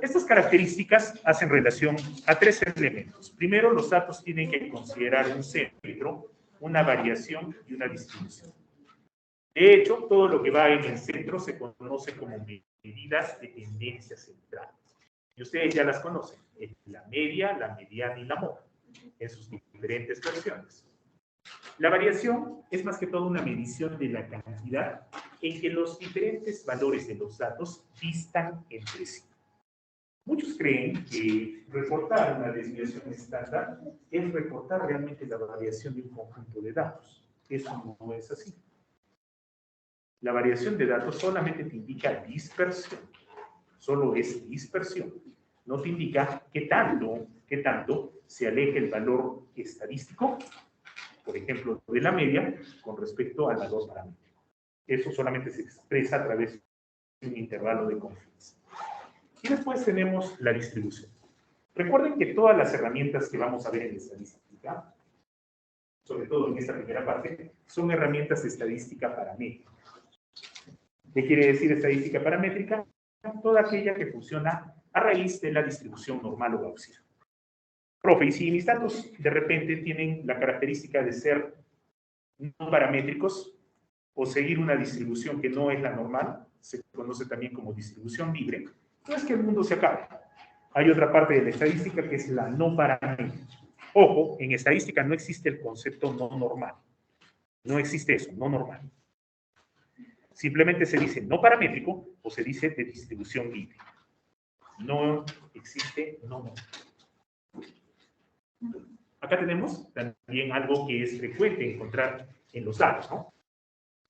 Estas características hacen relación a tres elementos. Primero, los datos tienen que considerar un centro, una variación y una distribución. De hecho, todo lo que va en el centro se conoce como medidas de tendencia central. Y ustedes ya las conocen. Es la media, la mediana y la moda, en sus diferentes versiones. La variación es más que todo una medición de la cantidad en que los diferentes valores de los datos distan entre sí. Muchos creen que reportar una desviación estándar es reportar realmente la variación de un conjunto de datos. Eso no es así. La variación de datos solamente te indica dispersión. Solo es dispersión. No te indica qué tanto se aleja el valor estadístico, por ejemplo, de la media, con respecto al valor paramétrico. Eso solamente se expresa a través de un intervalo de confianza. Y después tenemos la distribución. Recuerden que todas las herramientas que vamos a ver en estadística, sobre todo en esta primera parte, son herramientas de estadística paramétrica. ¿Qué quiere decir estadística paramétrica? Toda aquella que funciona a raíz de la distribución normal o gaussiana. Profe, y si mis datos de repente tienen la característica de ser no paramétricos o seguir una distribución que no es la normal, se conoce también como distribución libre, no es que el mundo se acabe. Hay otra parte de la estadística que es la no paramétrica. Ojo, en estadística no existe el concepto no normal. No existe eso, no normal. Simplemente se dice no paramétrico o se dice de distribución libre. No existe no normal. Acá tenemos también algo que es frecuente encontrar en los datos, ¿no?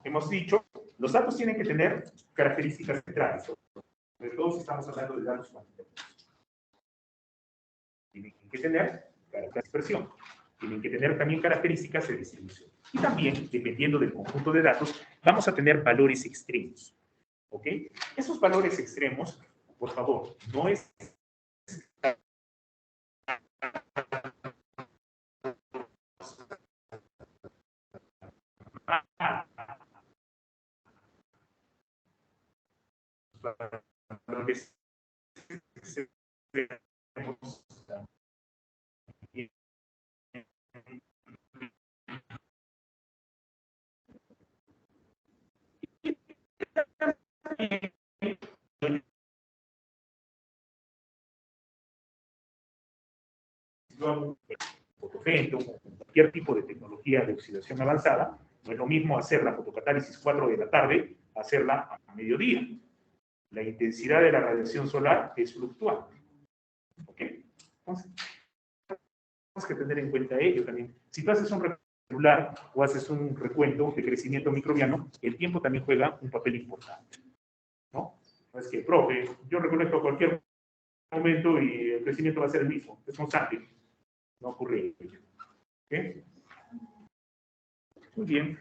Hemos dicho, los datos tienen que tener características centrales. Sobre todo si estamos hablando de datos cuantitativos. Tienen que tener características de dispersión. tienen que tener también características de distribución. Y también, dependiendo del conjunto de datos, vamos a tener valores extremos. ¿Ok? Esos valores extremos, por favor, no es... valores extremos fotofento, cualquier tipo de tecnología de oxidación avanzada, no es lo mismo hacer la fotocatálisis 4 de la tarde, hacerla a mediodía. La intensidad de la radiación solar es fluctuante. ¿Ok? Entonces, tenemos que tener en cuenta ello también. Si tú haces un regular o haces un recuento de crecimiento microbiano, el tiempo también juega un papel importante. ¿No? No es que, profe, yo reconozco a cualquier momento y el crecimiento va a ser el mismo, es constante. No ocurre ello. ¿Ok? Muy bien.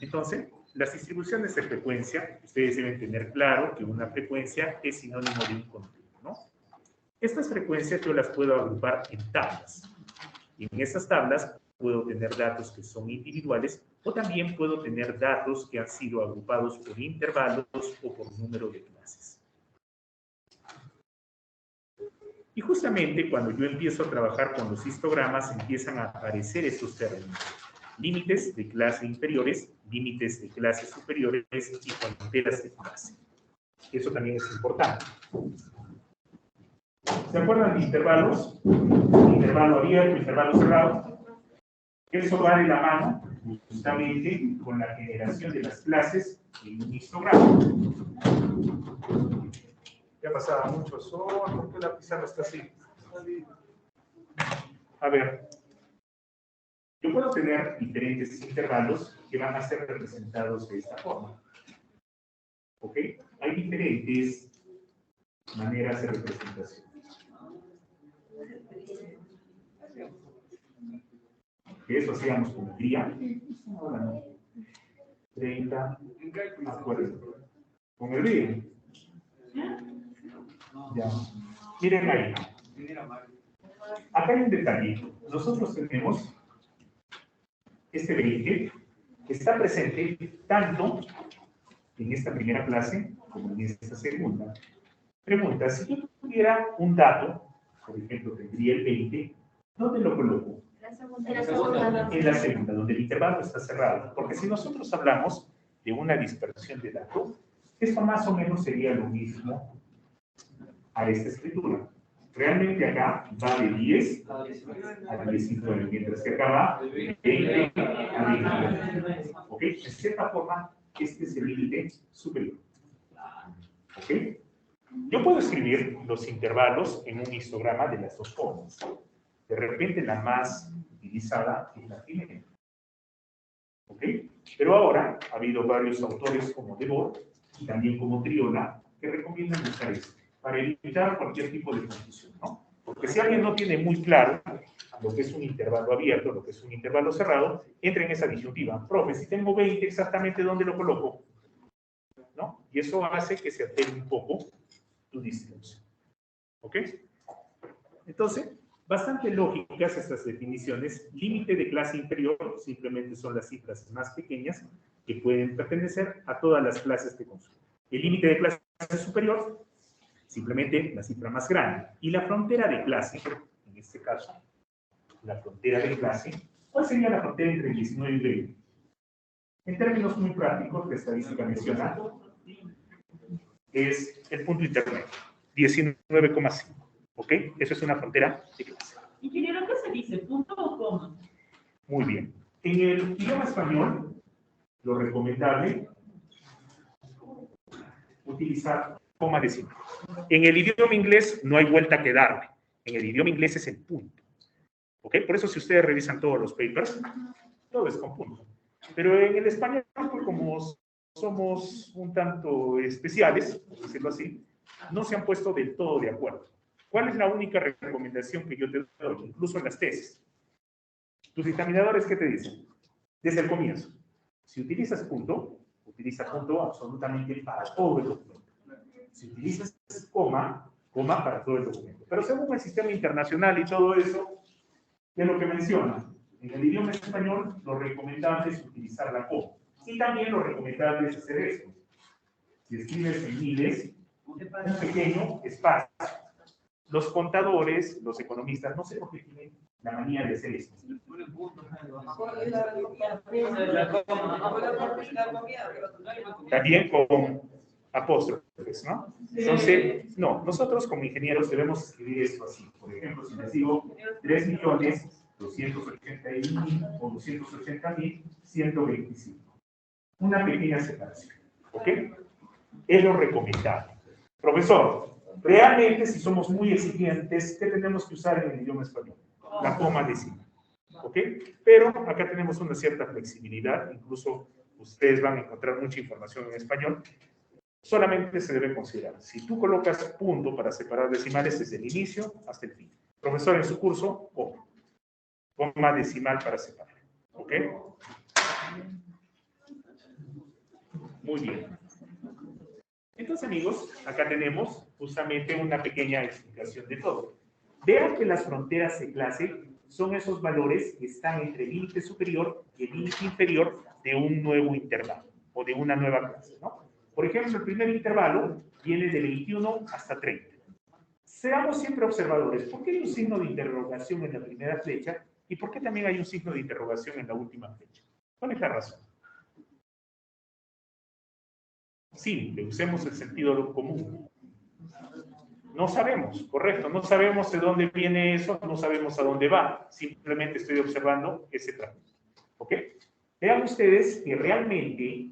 Entonces, las distribuciones de frecuencia, ustedes deben tener claro que una frecuencia es sinónimo de un continuo, ¿no? Estas frecuencias yo las puedo agrupar en tablas. Y en esas tablas puedo tener datos que son individuales o también puedo tener datos que han sido agrupados por intervalos o por número de clases. Y justamente cuando yo empiezo a trabajar con los histogramas empiezan a aparecer estos términos. Límites de clase inferiores, límites de clase superiores y fronteras de clase. Eso también es importante. ¿Se acuerdan de intervalos? Intervalo abierto, intervalo cerrado. Eso va de la mano justamente con la generación de las clases en un histograma. Ya pasaba mucho sol, ¿por qué la pizarra está así? A ver, yo puedo tener diferentes intervalos que van a ser representados de esta forma. ¿Ok? Hay diferentes maneras de representación. Eso hacíamos con el día. Ahora no. 30 a 40. Con el día. Ya. Miren ahí. Acá hay un detalle. Nosotros tenemos este 20 que está presente tanto en esta primera clase como en esta segunda. Pregunta, si yo tuviera un dato, por ejemplo, tendría el 20, ¿dónde lo coloco? En la segunda. En la segunda, donde el intervalo está cerrado. Porque si nosotros hablamos de una dispersión de datos, esto más o menos sería lo mismo a esta escritura. Realmente acá va de 10 a 19, mientras que acá va de 20 a 29. ¿Ok? En cierta forma, este es el límite superior. ¿Ok? Yo puedo escribir los intervalos en un histograma de las dos formas. De repente la más utilizada es la primera. ¿Ok? Pero ahora ha habido varios autores como Debord y también como Triola que recomiendan usar esto para evitar cualquier tipo de confusión, ¿no? Porque si alguien no tiene muy claro lo que es un intervalo abierto, lo que es un intervalo cerrado, entra en esa disyuntiva. Profe, si tengo 20, exactamente dónde lo coloco, ¿no? Y eso hace que se altere un poco tu distribución. ¿Ok? Entonces, bastante lógicas estas definiciones. Límite de clase inferior simplemente son las cifras más pequeñas que pueden pertenecer a todas las clases que consumen. El límite de clase superior, simplemente la cifra más grande. Y la frontera de clase, en este caso, la frontera de clase, ¿cuál sería la frontera entre 19 y 20? En términos muy prácticos, la estadística menciona, es el punto intermedio, 19,5. ¿Ok? Eso es una frontera de clase. Ingeniero, ¿qué se dice? ¿Punto o coma? Muy bien. En el idioma español, lo recomendable utilizar coma decimal. En el idioma inglés no hay vuelta que darle. En el idioma inglés es el punto. ¿Ok? Por eso si ustedes revisan todos los papers, todo es con punto. Pero en el español, como somos un tanto especiales, por decirlo así, no se han puesto del todo de acuerdo. ¿Cuál es la única recomendación que yo te doy, incluso en las tesis? Tus dictaminadores, ¿qué te dicen? Desde el comienzo. Si utilizas punto, utiliza punto absolutamente para todo el documento. Si utilizas coma, coma para todo el documento. Pero según el sistema internacional y todo eso, ¿qué es lo que menciona? En el idioma español, lo recomendable es utilizar la coma. Y también lo recomendable es hacer esto. Si escribes en miles, un pequeño espacio. Los contadores, los economistas, no sé por qué tienen la manía de hacer esto. También con apóstrofes, ¿no? Entonces, no, nosotros como ingenieros debemos escribir esto así. Por ejemplo, si les digo 3.280.000 o 280.125. Una pequeña separación, ¿ok? Es lo recomendable. Profesor, realmente si somos muy exigentes, ¿qué tenemos que usar en el idioma español? La coma decimal, ¿ok? Pero acá tenemos una cierta flexibilidad, incluso ustedes van a encontrar mucha información en español. Solamente se debe considerar, si tú colocas punto para separar decimales desde el inicio hasta el fin. Profesor, en su curso, coma decimal para separar, ¿ok? Muy bien. Entonces, amigos, acá tenemos justamente una pequeña explicación de todo. Vean que las fronteras de clase son esos valores que están entre el límite superior y el límite inferior de un nuevo intervalo o de una nueva clase, ¿no? Por ejemplo, el primer intervalo viene de 21 hasta 30. Seamos siempre observadores. ¿Por qué hay un signo de interrogación en la primera flecha y por qué también hay un signo de interrogación en la última flecha? ¿Cuál es la razón? Simple, usemos el sentido común. No sabemos, correcto, no sabemos de dónde viene eso, no sabemos a dónde va, simplemente estoy observando ese tránsito. ¿Ok? Vean ustedes que realmente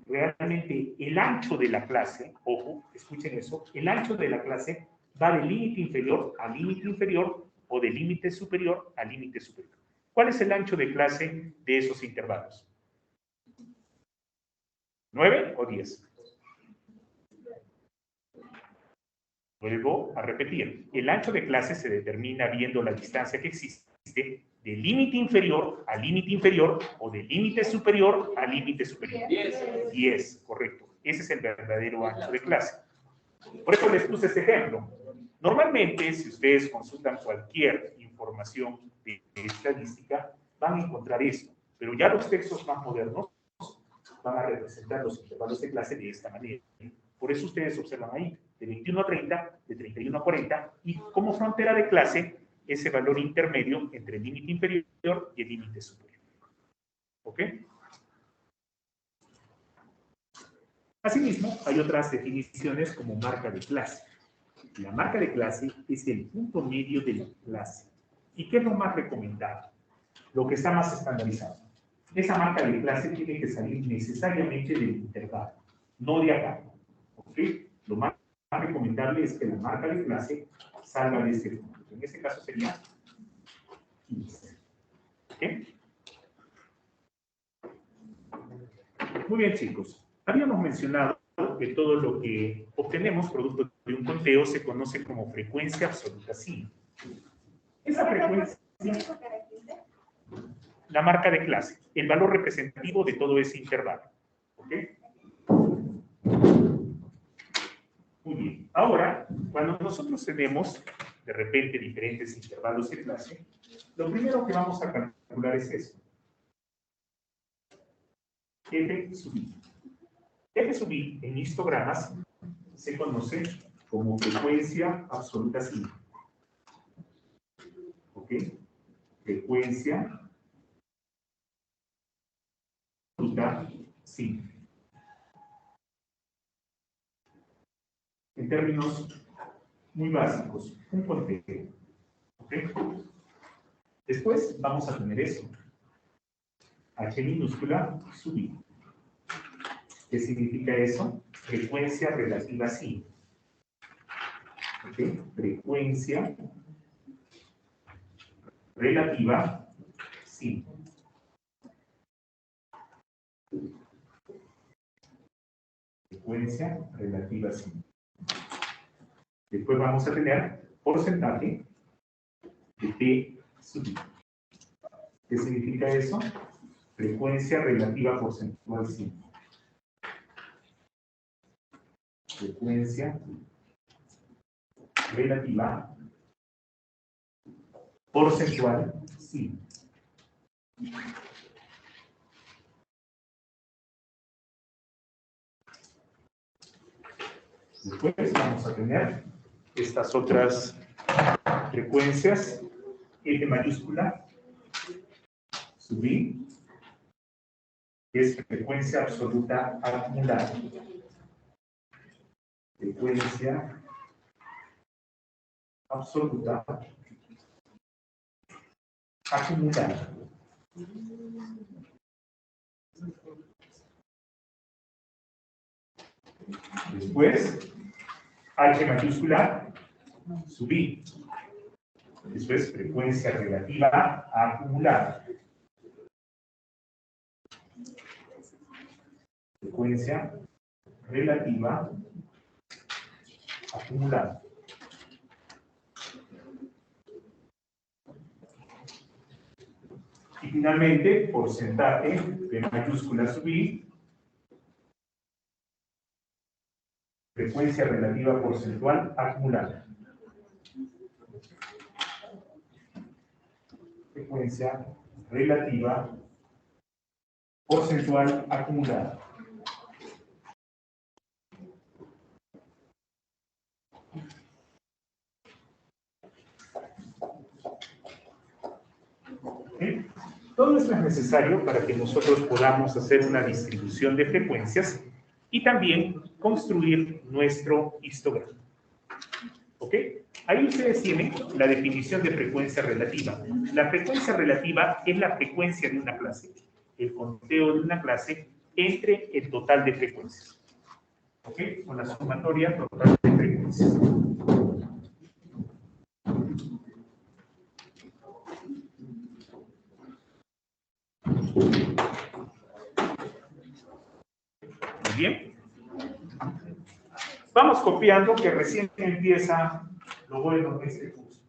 el ancho de la clase, ojo, escuchen eso, el ancho de la clase va del límite inferior al límite inferior o del límite superior al límite superior. ¿Cuál es el ancho de clase de esos intervalos? ¿9 o 10? Vuelvo a repetir, el ancho de clase se determina viendo la distancia que existe del límite inferior al límite inferior o del límite superior al límite superior. 10, correcto. Ese es el verdadero ancho de clase. Por eso les puse este ejemplo. Normalmente, si ustedes consultan cualquier información de estadística, van a encontrar esto. Pero ya los textos más modernos van a representar los intervalos de clase de esta manera. Por eso ustedes observan ahí, de 21 a 30, de 31 a 40, y como frontera de clase, ese valor intermedio entre el límite inferior y el límite superior. ¿Ok? Asimismo, hay otras definiciones como marca de clase. La marca de clase es el punto medio de la clase. ¿Y qué es lo más recomendable? Lo que está más estandarizado. Esa marca de clase tiene que salir necesariamente del intervalo, no de acá. ¿Ok? Lo más recomendable es que la marca de clase salga de este punto. En este caso sería 15. ¿Ok? Muy bien, chicos. Habíamos mencionado que todo lo que obtenemos producto de un conteo se conoce como frecuencia absoluta sin. Esa frecuencia, la marca de clase, el valor representativo de todo ese intervalo. ¿Ok? Muy bien. Ahora, cuando nosotros tenemos de repente diferentes intervalos de clase, lo primero que vamos a calcular es esto. F sub i. F sub i en histogramas se conoce como frecuencia absoluta sin. ¿Ok? Frecuencia absoluta sin. En términos muy básicos, un conteo. ¿Ok? Después vamos a tener eso. H minúscula sub i. ¿Qué significa eso? Frecuencia relativa sin. ¿Ok? Frecuencia relativa sin. Frecuencia relativa sin. Después vamos a tener porcentaje de P sub i. ¿Qué significa eso? Frecuencia relativa porcentual simple. Frecuencia relativa porcentual simple. Después vamos a tener estas otras frecuencias, F mayúscula, sub I, que es frecuencia absoluta acumulada. Frecuencia absoluta acumulada. Después, H mayúscula, sub I. Después, frecuencia relativa acumulada. Frecuencia relativa acumulada. Y finalmente, porcentaje de mayúscula sub I. Frecuencia relativa porcentual acumulada. Frecuencia relativa porcentual acumulada. ¿Sí? Todo esto es necesario para que nosotros podamos hacer una distribución de frecuencias y también construir nuestro histograma. ¿Ok? Ahí ustedes tienen la definición de frecuencia relativa. La frecuencia relativa es la frecuencia de una clase, el conteo de una clase entre el total de frecuencias. ¿Ok? O la sumatoria total de frecuencias. Muy bien. Vamos copiando que recién empieza lo bueno de este curso.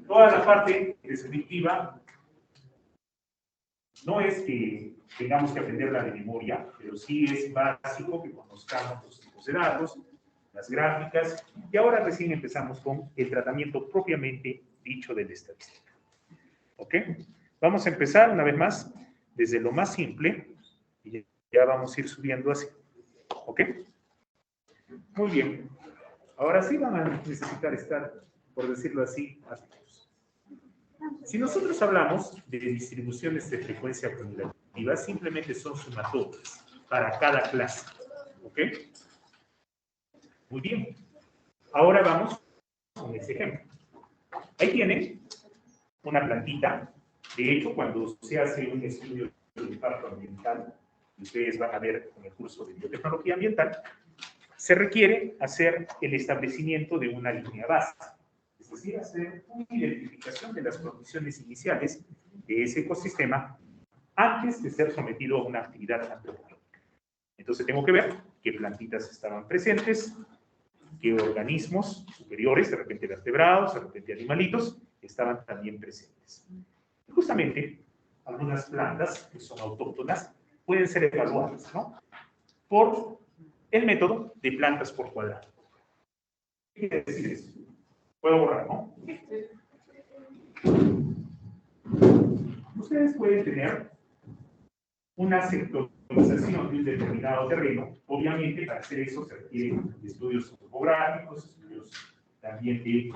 Toda la parte descriptiva no es que tengamos que aprenderla de memoria, pero sí es básico que conozcamos los tipos de datos, las gráficas, y ahora recién empezamos con el tratamiento propiamente dicho de la estadística. ¿Ok? Vamos a empezar una vez más desde lo más simple y ya vamos a ir subiendo así. ¿Ok? Muy bien. Ahora sí van a necesitar estar, por decirlo así, atentos. Si nosotros hablamos de distribuciones de frecuencia acumulativa, simplemente son sumatorias para cada clase. ¿Ok? Muy bien. Ahora vamos con este ejemplo. Ahí tienen una plantita. De hecho, cuando se hace un estudio de impacto ambiental, ustedes van a ver en el curso de biotecnología ambiental, se requiere hacer el establecimiento de una línea base, es decir, hacer una identificación de las condiciones iniciales de ese ecosistema antes de ser sometido a una actividad antropológica. Entonces tengo que ver qué plantitas estaban presentes, qué organismos superiores, de repente vertebrados, de repente animalitos, estaban también presentes. Y justamente, algunas plantas que son autóctonas pueden ser evaluadas, ¿no? Por el método de plantas por cuadrado. ¿Qué quiere decir eso? Puedo borrar, ¿no? Ustedes pueden tener una sectorización de un determinado terreno. Obviamente, para hacer eso se requieren estudios topográficos, estudios también de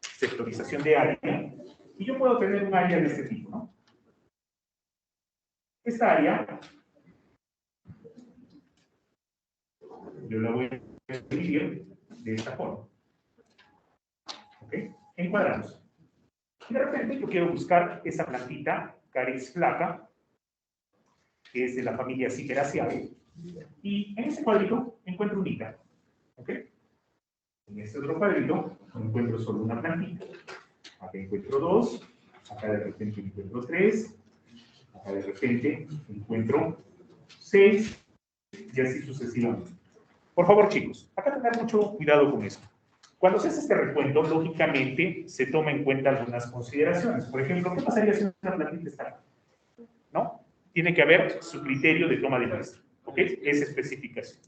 sectorización de área. Y yo puedo tener un área de este tipo, ¿no? Esta área yo la voy a dividir de esta forma. ¿Ok? En cuadrados. Y de repente yo quiero buscar esa plantita, Carex flaca, que es de la familia Ciperaceae. Y en ese cuadrito encuentro un hígado. ¿Ok? En este otro cuadrito encuentro solo una plantita. Acá encuentro dos. Acá de repente encuentro tres. Acá de repente encuentro 6. Y así sucesivamente. Por favor, chicos, acá tener mucho cuidado con esto. Cuando se hace este recuento, lógicamente se toma en cuenta algunas consideraciones. Por ejemplo, ¿qué pasaría si una plantita está? ¿No? Tiene que haber su criterio de toma de muestra. ¿Ok? Esa especificación.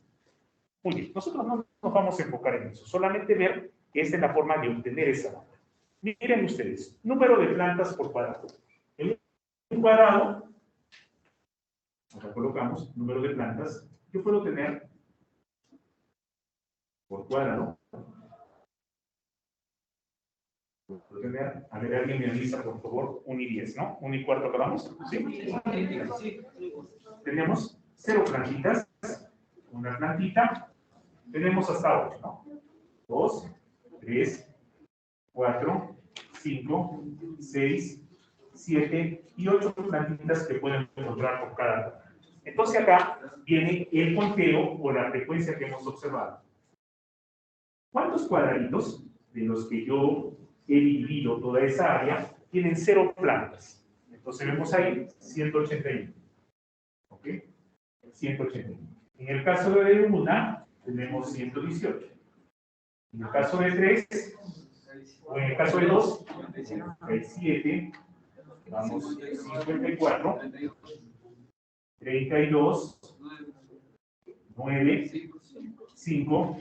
Muy bien. Nosotros no nos vamos a enfocar en eso. Solamente ver que esta es la forma de obtener esa data. Miren ustedes. Número de plantas por cuadrado. En un cuadrado, acá colocamos número de plantas. Yo puedo tener por cuadrado. Puedo tener, a ver, alguien me avisa, por favor, 1 y 10, ¿no? 1 y cuarto acabamos. ¿Sí? Tenemos 0 plantitas, una plantita, tenemos hasta 8, ¿no? 2, 3, 4, 5, 6, 7 y 8 plantitas que pueden encontrar por cada planta. Entonces acá viene el conteo o la frecuencia que hemos observado. ¿Cuántos cuadraditos de los que yo he dividido toda esa área tienen 0 plantas? Entonces vemos ahí 181. ¿Ok? 181. En el caso de una, tenemos 118. En el caso de 3, o en el caso de 2, hay 7, vamos 54, 32, 9, 5,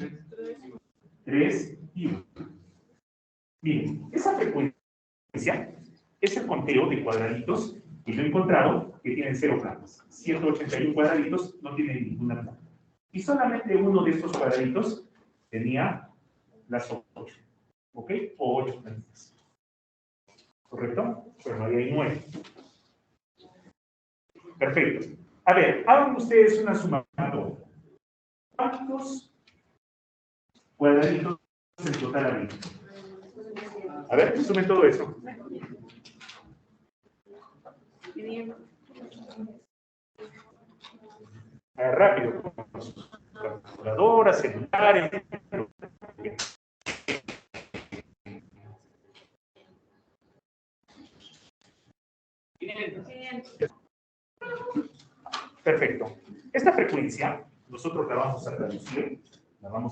3 y 1. Miren, esa frecuencia es el conteo de cuadraditos que yo he encontrado que tienen 0 plantas. 181 cuadraditos no tienen ninguna planta. Y solamente uno de estos cuadraditos tenía las 8. ¿Ok? O 8 plantas. ¿Correcto? Bueno, ahí hay 9. Perfecto. A ver, hagan ustedes una sumatoria. ¿Cuántos cuadraditos en total había? A ver, sumen todo eso. Rápido, con sus calculadoras, celulares. Perfecto. Esta frecuencia nosotros la vamos a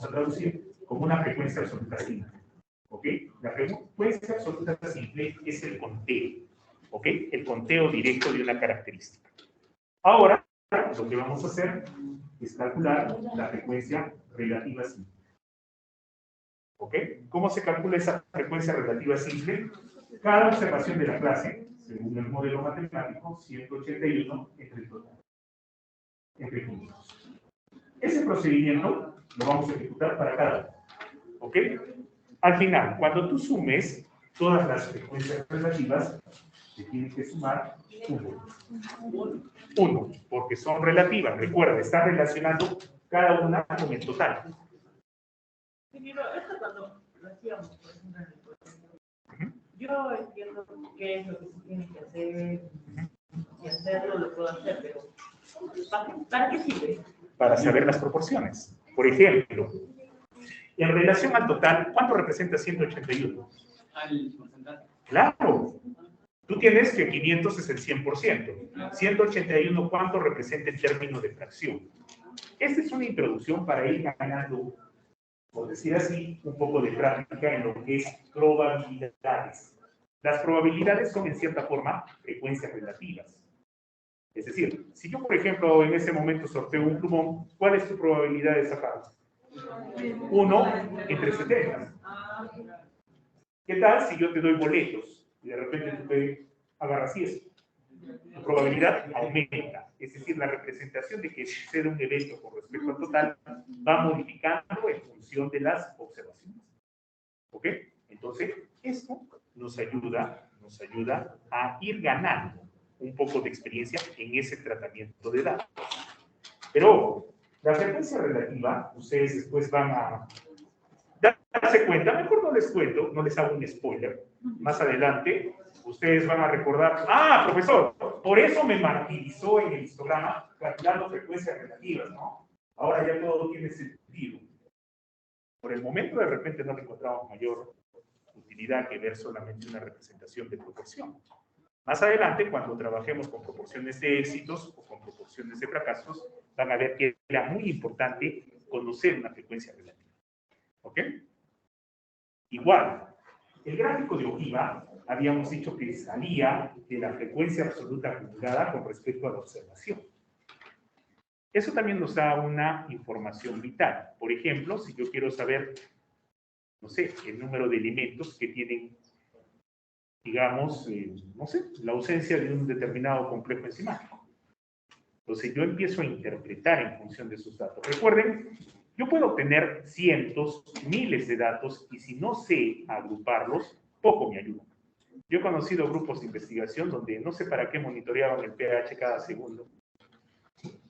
traducir como una frecuencia absoluta simple. ¿Ok? La frecuencia absoluta simple es el conteo. ¿Ok? El conteo directo de una característica. Ahora, lo que vamos a hacer es calcular la frecuencia relativa simple. ¿Ok? ¿Cómo se calcula esa frecuencia relativa simple? Cada observación de la clase, según el modelo matemático, 181 entre el total. Entre 500. Ese procedimiento lo vamos a ejecutar para cada uno. ¿Ok? Al final, cuando tú sumes todas las frecuencias relativas, te tienes que sumar 1, porque son relativas. Recuerda, está relacionando cada una con el total. Ingeniero, esto cuando lo hacíamos, por ejemplo, en el proyecto, yo entiendo qué es lo que se tiene que hacer y hacerlo lo puedo hacer, pero ¿para qué sirve? Para saber las proporciones. Por ejemplo, en relación al total, ¿cuánto representa 181? Al porcentaje. Claro. Tú tienes que 500 es el 100%. 181, ¿cuánto representa en términos de fracción? Esta es una introducción para ir ganando, por decir así, un poco de práctica en lo que es probabilidades. Las probabilidades son, en cierta forma, frecuencias relativas. Es decir, si yo, por ejemplo, en ese momento sorteo un plumón, ¿cuál es tu probabilidad de sacarlo? 1 entre 70. ¿Qué tal si yo te doy boletos y de repente tú te agarras 10? Tu probabilidad aumenta. Es decir, la representación de que sucede un evento con respecto al total va modificando en función de las observaciones. ¿Ok? Entonces, esto nos ayuda a ir ganando un poco de experiencia en ese tratamiento de datos. Pero la frecuencia relativa, ustedes después van a darse cuenta, mejor no les cuento, no les hago un spoiler. Más adelante, ustedes van a recordar, profesor, por eso me martirizó en el histograma calculando frecuencias relativas, ¿no? Ahora ya todo tiene sentido. Por el momento, de repente, no le encontramos mayor utilidad que ver solamente una representación de proporción. Más adelante, cuando trabajemos con proporciones de éxitos o con proporciones de fracasos, van a ver que era muy importante conocer una frecuencia relativa. ¿Ok? Igual, el gráfico de ojiva, habíamos dicho que salía de la frecuencia absoluta acumulada con respecto a la observación. Eso también nos da una información vital. Por ejemplo, si yo quiero saber, no sé, el número de elementos que tienen, digamos, no sé, la ausencia de un determinado complejo enzimático. Entonces yo empiezo a interpretar en función de esos datos. Recuerden, yo puedo obtener cientos, miles de datos y si no sé agruparlos, poco me ayuda. Yo he conocido grupos de investigación donde no sé para qué monitoreaban el pH cada segundo.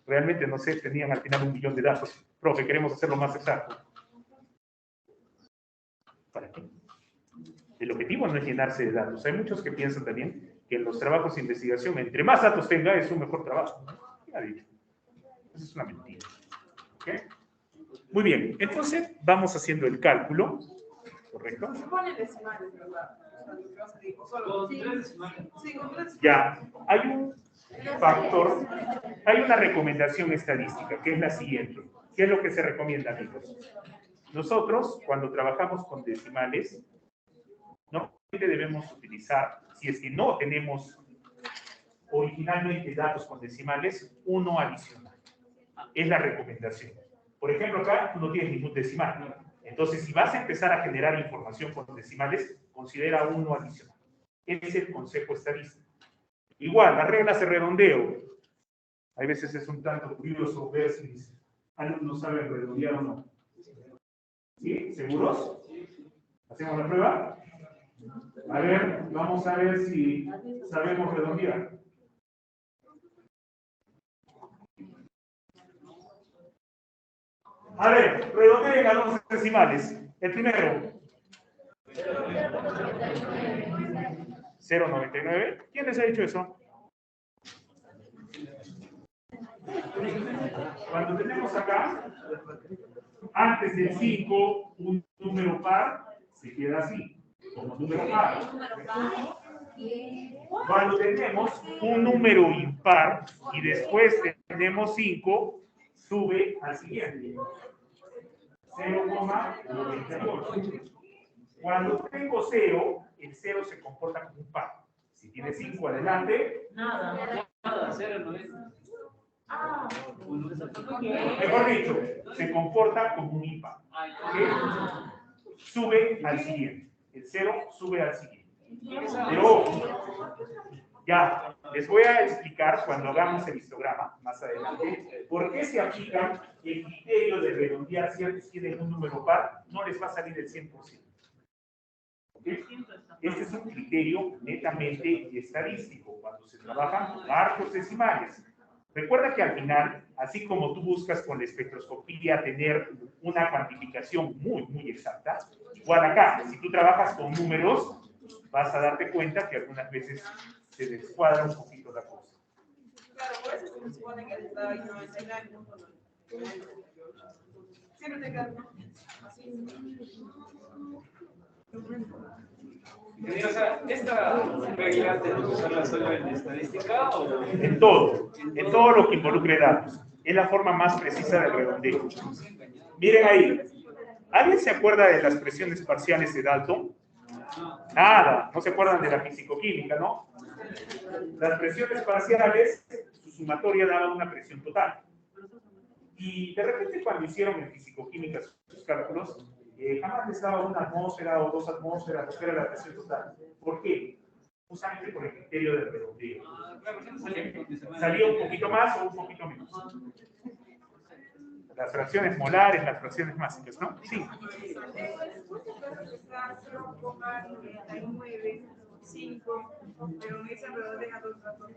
Realmente no sé, tenían al final 1 millón de datos. Profe, queremos hacerlo más exacto. ¿Para qué? El objetivo no es llenarse de datos. Hay muchos que piensan también que en los trabajos de investigación, entre más datos tenga, es un mejor trabajo. ¿Quién ha dicho? Eso es una mentira. ¿Ok? Muy bien, entonces vamos haciendo el cálculo. ¿Correcto? Se ponen decimales, ¿verdad? O solo Con 3 decimales. Sí, con 3. Ya, hay un factor, hay una recomendación estadística, que es la siguiente. ¿Qué es lo que se recomienda, amigos? Nosotros, cuando trabajamos con decimales, normalmente debemos utilizar, si es que no tenemos originalmente datos con decimales, uno adicional. Es la recomendación. Por ejemplo, acá tú no tienes ningún decimal. Entonces, si vas a empezar a generar información con decimales, considera uno adicional. Ese es el consejo estadístico. Igual, las reglas de redondeo. Hay veces es un tanto curioso ver si mis alumnos saben redondear o no. ¿Sí? ¿Seguros? ¿Hacemos la prueba? A ver, vamos a ver si sabemos redondear. A ver, redondeen a los decimales. El primero. 0.99. ¿Quién les ha dicho eso? Cuando tenemos acá, antes del 5, un número par, se queda así, como número par. Cuando tenemos un número impar y después tenemos 5, sube al siguiente. 0,98. Cuando tengo 0, el 0 se comporta como un par. Si tiene 5 adelante, Nada. Nada, 0 no es. mejor dicho, se comporta como un impar. ¿Ok? Sube al siguiente. El 0 sube al siguiente. Pero ojo, ya, les voy a explicar cuando hagamos el histograma más adelante por qué se aplica el criterio de redondear si antes tienen un número par, no les va a salir el 100%. ¿Okay? Este es un criterio netamente estadístico cuando se trabajan con arcos decimales. Recuerda que al final, así como tú buscas con la espectroscopía tener una cuantificación muy exacta, igual acá, si tú trabajas con números, vas a darte cuenta que algunas veces se descuadra un poquito la cosa. Claro, por eso se supone que estaba ahí 99. Siempre te quedas, ¿no? Así. O sea, ¿esta regla tenemos que usarla solo en estadística o En todo lo que involucre datos. Es la forma más precisa del redondeo. Miren ahí. ¿Alguien se acuerda de las presiones parciales de Dalton? Nada, no se acuerdan de la fisicoquímica, ¿no? Las presiones parciales, su sumatoria daba una presión total. Y de repente cuando hicieron en fisicoquímica sus cálculos, jamás les daba una atmósfera o 2 atmósferas, porque era la presión total. ¿Por qué? Justamente por el criterio del redondeo. Salía un poquito más o un poquito menos. Las fracciones molares, las fracciones mágicas, ¿no? Sí. Está 0,995, pero me dicen redondea dos datos.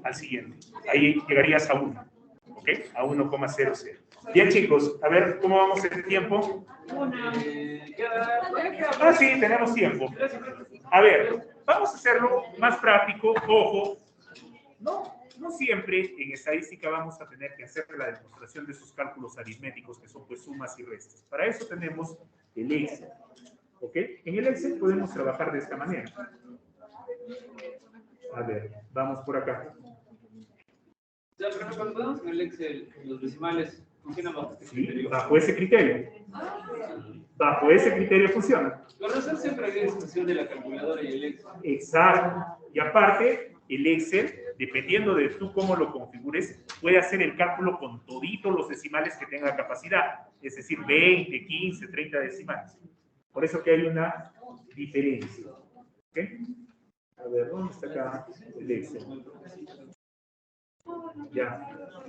Al siguiente. Ahí llegarías a 1. ¿Ok? A 1,00. Bien, chicos, a ver cómo vamos en tiempo. Ah, sí, tenemos tiempo. A ver, vamos a hacerlo más práctico. Ojo, no siempre en estadística vamos a tener que hacer la demostración de esos cálculos aritméticos que son pues sumas y restas. Para eso tenemos el Excel. ¿Ok? En el Excel podemos trabajar de esta manera. A ver, vamos por acá. Ya, pero cuando podemos en el Excel, los decimales funcionan bajo este Sí, criterio. bajo ese criterio. Bajo ese criterio funciona. Con razón siempre hay discusión de la calculadora y el Excel. Exacto. Y aparte, el Excel, dependiendo de tú cómo lo configures, puede hacer el cálculo con toditos los decimales que tenga capacidad. Es decir, 20, 15, 30 decimales. Por eso que hay una diferencia. ¿Ok? A ver, ¿dónde está acá el Excel? Ya.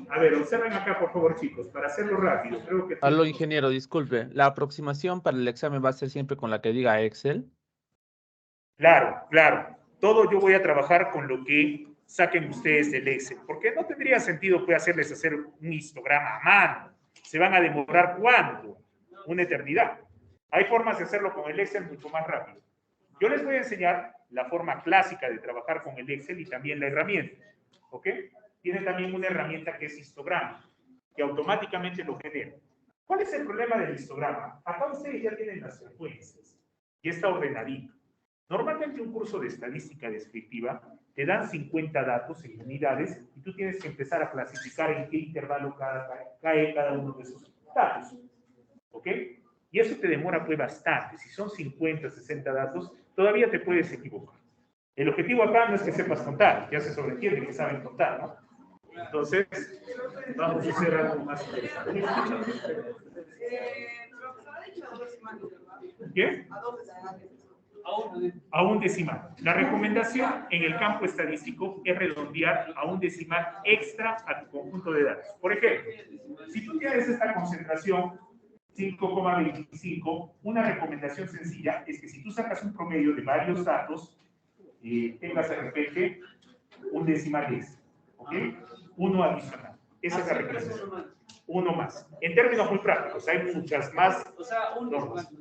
A ver, observen acá, por favor, chicos, para hacerlo rápido. Creo que... Aló, ingeniero, disculpe. ¿La aproximación para el examen va a ser siempre con la que diga Excel? Claro, claro. Todo yo voy a trabajar con lo que saquen ustedes del Excel. Porque no tendría sentido pues, hacerles hacer un histograma a mano. ¿Se van a demorar cuánto? Una eternidad. Hay formas de hacerlo con el Excel mucho más rápido. Yo les voy a enseñar la forma clásica de trabajar con el Excel y también la herramienta. ¿Ok? Tiene también una herramienta que es histograma, que automáticamente lo genera. ¿Cuál es el problema del histograma? Acá ustedes ya tienen las frecuencias y está ordenadito. Normalmente un curso de estadística descriptiva te dan 50 datos en unidades y tú tienes que empezar a clasificar en qué intervalo cae cada uno de esos datos. ¿Ok? Y eso te demora pues bastante. Si son 50, 60 datos, todavía te puedes equivocar. El objetivo acá no es que sepas contar, ya se sobreentiende que saben contar, ¿no? Entonces, vamos a hacer algo más interesante. ¿Qué? A un decimal. La recomendación en el campo estadístico es redondear a un decimal extra a tu conjunto de datos. Por ejemplo, si tú tienes esta concentración 5,25, una recomendación sencilla es que si tú sacas un promedio de varios datos, tengas de repente un decimal extra, ¿ok? Uno adicional. Esa es la recomendación. Uno más. En términos muy prácticos, hay muchas más normas.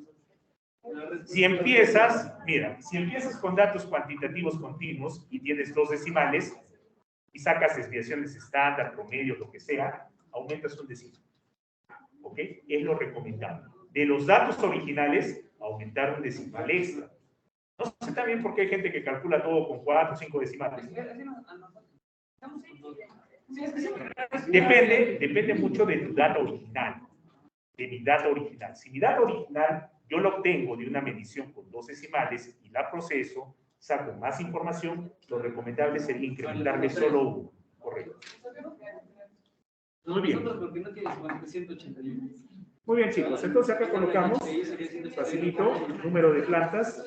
Si empiezas, mira, si empiezas con datos cuantitativos continuos y tienes dos decimales y sacas desviaciones estándar, promedio, lo que sea, aumentas un decimal. ¿Ok? Es lo recomendable. De los datos originales, aumentar un decimal extra. No sé también por qué hay gente que calcula todo con 4 o 5 decimales. Depende mucho de tu data original, de mi data original. Si mi data original yo la obtengo de una medición con 2 decimales y la proceso, saco más información, lo recomendable sería incrementarle solo uno. Correcto. Muy bien. Muy bien, chicos. Entonces acá colocamos, facilito, número de plantas.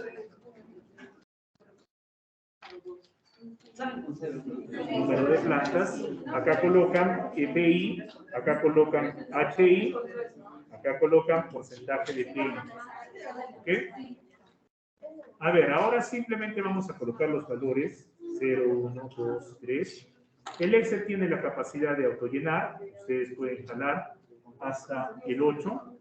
Número de plantas. Acá colocan PI, acá colocan HI, acá colocan porcentaje de PI. ¿Ok? A ver, ahora simplemente vamos a colocar los valores 0, 1, 2, 3. El Excel tiene la capacidad de autollenar. Ustedes pueden jalar hasta el 8.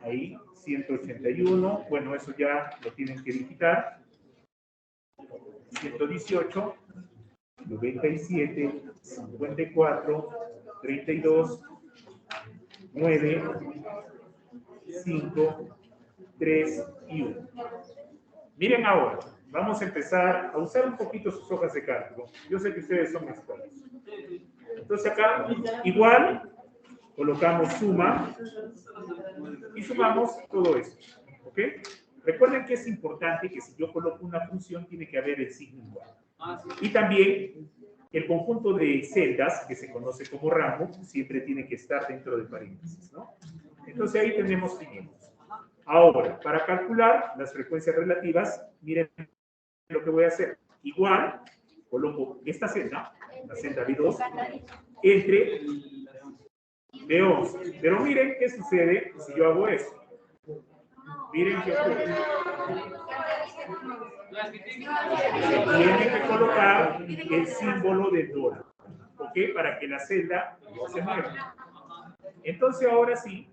Ahí, 181. Bueno, eso ya lo tienen que digitar. 118, 97, 54, 32, 9, 5, 3 y 1. Miren ahora, vamos a empezar a usar un poquito sus hojas de cálculo. Yo sé que ustedes son expertos. Entonces acá, igual, colocamos suma y sumamos todo esto. ¿Ok? Recuerden que es importante que si yo coloco una función, tiene que haber el signo igual. Y también el conjunto de celdas, que se conoce como rango, siempre tiene que estar dentro de paréntesis, ¿no? Entonces ahí tenemos 500. Ahora, para calcular las frecuencias relativas, miren lo que voy a hacer. Igual, coloco esta celda, la celda B2, entre B11. Pero miren qué sucede si yo hago esto. Miren qué ocurre. Tiene que colocar el símbolo del dólar, ¿ok? Para que la celda no se mueva. Entonces ahora sí,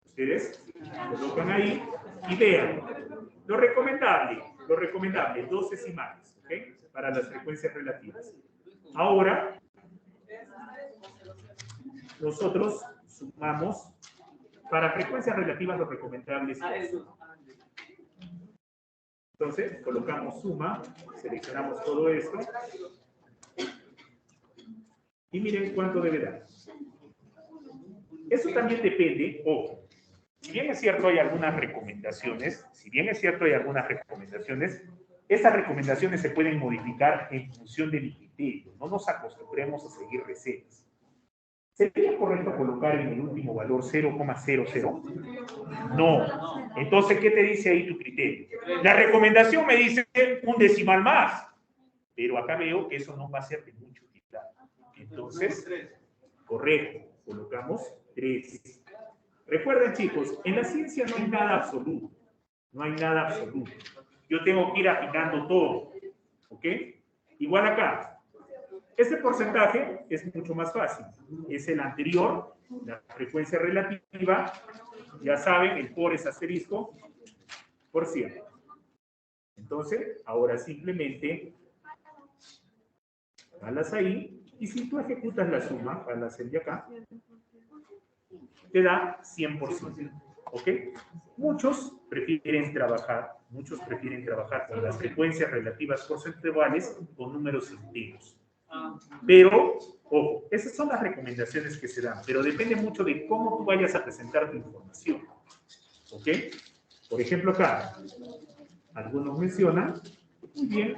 ustedes colocan ahí y vean, lo recomendable, 2 decimales, ¿ok? Para las frecuencias relativas. Ahora, nosotros sumamos, para frecuencias relativas lo recomendable es esto. Entonces, colocamos suma, seleccionamos todo esto, y miren cuánto debe dar. Eso también depende, ojo, Si bien es cierto hay algunas recomendaciones, estas recomendaciones se pueden modificar en función de mi criterio. No nos acostumbremos a seguir recetas. ¿Sería correcto colocar en el último valor 0,00? No. Entonces, ¿qué te dice ahí tu criterio? La recomendación me dice un decimal más, pero acá veo que eso no va a ser de mucha utilidad. Entonces, correcto, colocamos 3. Recuerden, chicos, en la ciencia no hay nada absoluto. No hay nada absoluto. Yo tengo que ir afinando todo. ¿Ok? Igual acá. Este porcentaje es mucho más fácil. Es el anterior, la frecuencia relativa. Ya saben, el por es asterisco por 100. Entonces, ahora simplemente jalas ahí. Y si tú ejecutas la suma, jalas el de acá, te da 100%. ¿Ok? Muchos prefieren trabajar con las frecuencias relativas porcentuales con números enteros. Pero, ojo, esas son las recomendaciones que se dan, pero depende mucho de cómo tú vayas a presentar tu información. ¿Ok? Por ejemplo, acá, algunos mencionan, muy bien,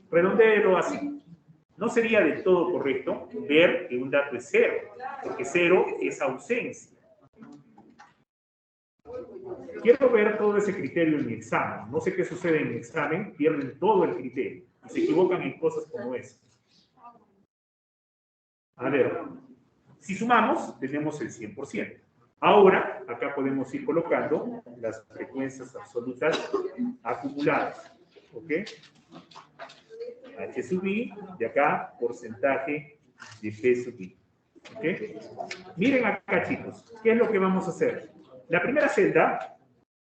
redondéelo así. No sería del todo correcto ver que un dato es 0, porque 0 es ausencia. Quiero ver todo ese criterio en mi examen. No sé qué sucede en mi examen, pierden todo el criterio y se equivocan en cosas como esa. A ver, si sumamos, tenemos el 100%. Ahora, acá podemos ir colocando las frecuencias absolutas acumuladas. ¿Ok? H sub I, de acá, porcentaje de P sub I. ¿Ok? Miren acá, chicos, ¿qué es lo que vamos a hacer? La primera celda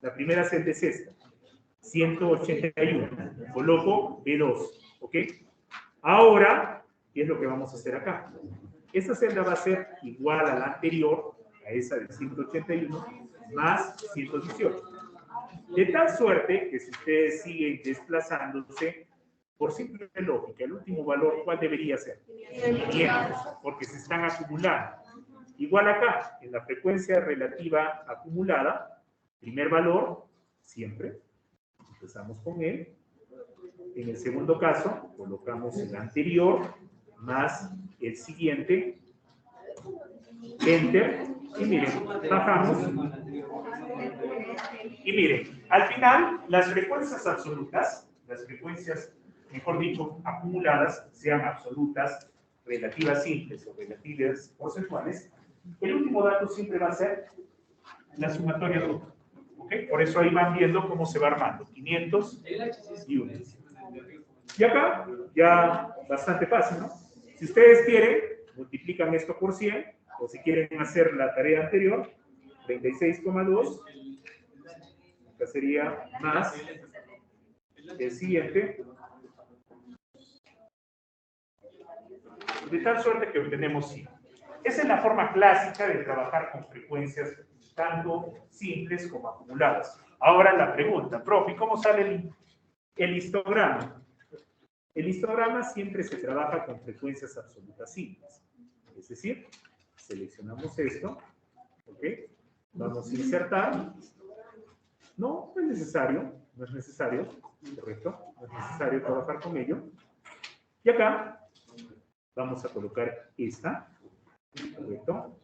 es esta, 181. Coloco B2. ¿Ok? Ahora, ¿qué es lo que vamos a hacer acá? Esta celda va a ser igual a la anterior, a esa de 181, más 118. De tal suerte que si ustedes siguen desplazándose, por simple lógica, el último valor, ¿cuál debería ser? 500, porque se están acumulando. Igual acá, en la frecuencia relativa acumulada, primer valor, siempre, empezamos con él. En el segundo caso, colocamos el anterior más el siguiente, enter, y miren, bajamos. Y miren, al final, las frecuencias absolutas, las frecuencias, mejor dicho, acumuladas, sean absolutas, relativas simples o relativas porcentuales, el último dato siempre va a ser la sumatoria total. ¿Ok? Por eso ahí van viendo cómo se va armando, 500 y 1. Y acá, ya bastante fácil, ¿no? Si ustedes quieren, multiplican esto por 100, o si quieren hacer la tarea anterior, 36,2, acá sería más el siguiente, de tal suerte que obtenemos 100. Esa es la forma clásica de trabajar con frecuencias tanto simples como acumuladas. Ahora la pregunta, profe, ¿cómo sale el histograma? El histograma siempre se trabaja con frecuencias absolutas simples. Es decir, seleccionamos esto, ¿ok? Vamos a insertar. No es necesario, correcto, no es necesario trabajar con ello. Y acá vamos a colocar esta, correcto.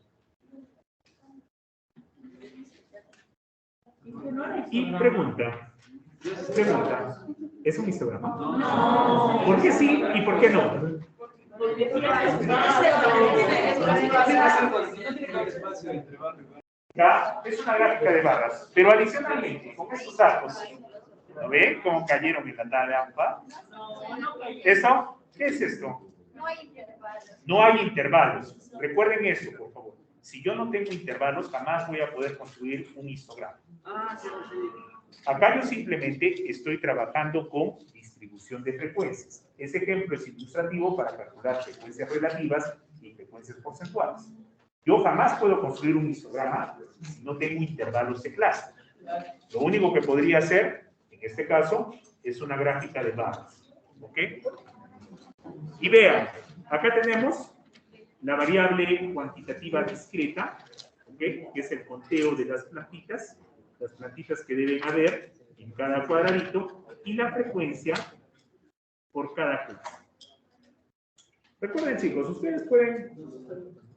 Y pregunta, ¿es un histograma? No. ¿Por qué sí y por qué no? Ya, es una gráfica de barras, pero adicionalmente, con estos datos, ¿lo ven? ¿Cómo cayeron en la trampa? ¿Eso? ¿Qué es esto? No hay intervalos. No hay intervalos. Recuerden eso, por favor. Si yo no tengo intervalos, jamás voy a poder construir un histograma. Acá yo simplemente estoy trabajando con distribución de frecuencias. Ese ejemplo es ilustrativo para calcular frecuencias relativas y frecuencias porcentuales. Yo jamás puedo construir un histograma si no tengo intervalos de clase. Lo único que podría hacer, en este caso, es una gráfica de barras. ¿Ok? Y vean, acá tenemos la variable cuantitativa discreta, ¿ok? Que es el conteo de las plantitas que deben haber en cada cuadradito, y la frecuencia por cada clase. Recuerden, chicos, ustedes pueden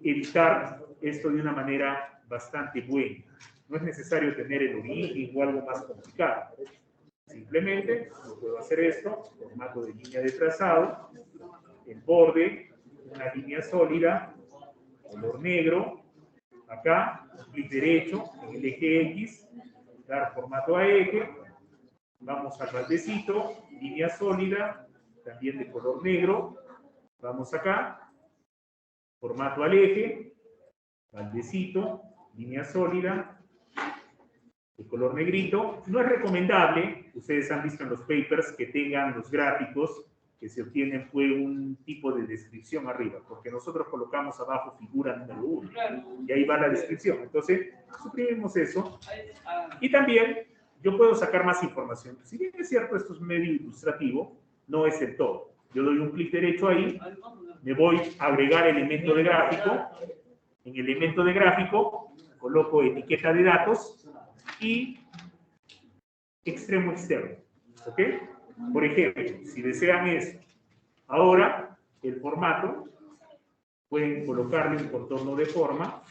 editar esto de una manera bastante buena. No es necesario tener el origen o algo más complicado. Simplemente yo puedo hacer esto, formato de línea de trazado, el borde, una línea sólida, color negro, acá, clic derecho en el eje X, dar formato a eje, vamos al baldecito, línea sólida, también de color negro, vamos acá, formato al eje, baldecito, línea sólida, de color negrito. No es recomendable, ustedes han visto en los papers, que tengan los gráficos que se obtienen fue un tipo de descripción arriba, porque nosotros colocamos abajo figura número 1, y ahí va la descripción. Entonces, suprimimos eso. Y también, yo puedo sacar más información. Si bien es cierto, esto es medio ilustrativo, no es el todo. Yo doy un clic derecho ahí, me voy a agregar elemento de gráfico. En elemento de gráfico, coloco etiqueta de datos y extremo externo. ¿Ok? Por ejemplo, si desean eso, ahora el formato, pueden colocarle un contorno de forma,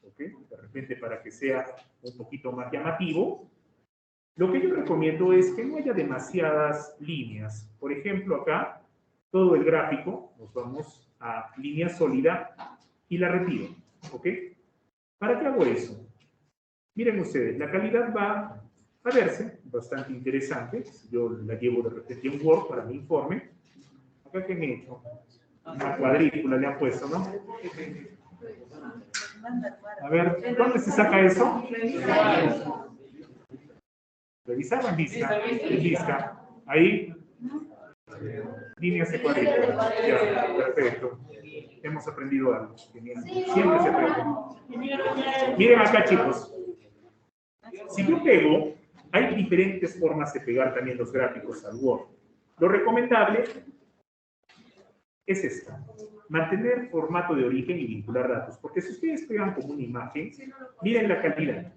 ¿ok? De repente para que sea un poquito más llamativo. Lo que yo recomiendo es que no haya demasiadas líneas. Por ejemplo, acá, todo el gráfico, nos vamos a línea sólida y la retiro, ¿ok? ¿Para qué hago eso? Miren ustedes, la calidad va a verse bastante interesante. Yo la llevo de repente en Word para mi informe. Acá que he hecho una cuadrícula le han puesto, ¿no? A ver, ¿dónde se saca eso? Revisar en vista. En vista. Ahí. Líneas de cuadrícula. Ya, perfecto. Hemos aprendido algo. Siempre se aprende. Miren acá, chicos. Si yo pego, hay diferentes formas de pegar también los gráficos al Word. Lo recomendable es esta. Mantener formato de origen y vincular datos. Porque si ustedes pegan como una imagen, miren la calidad.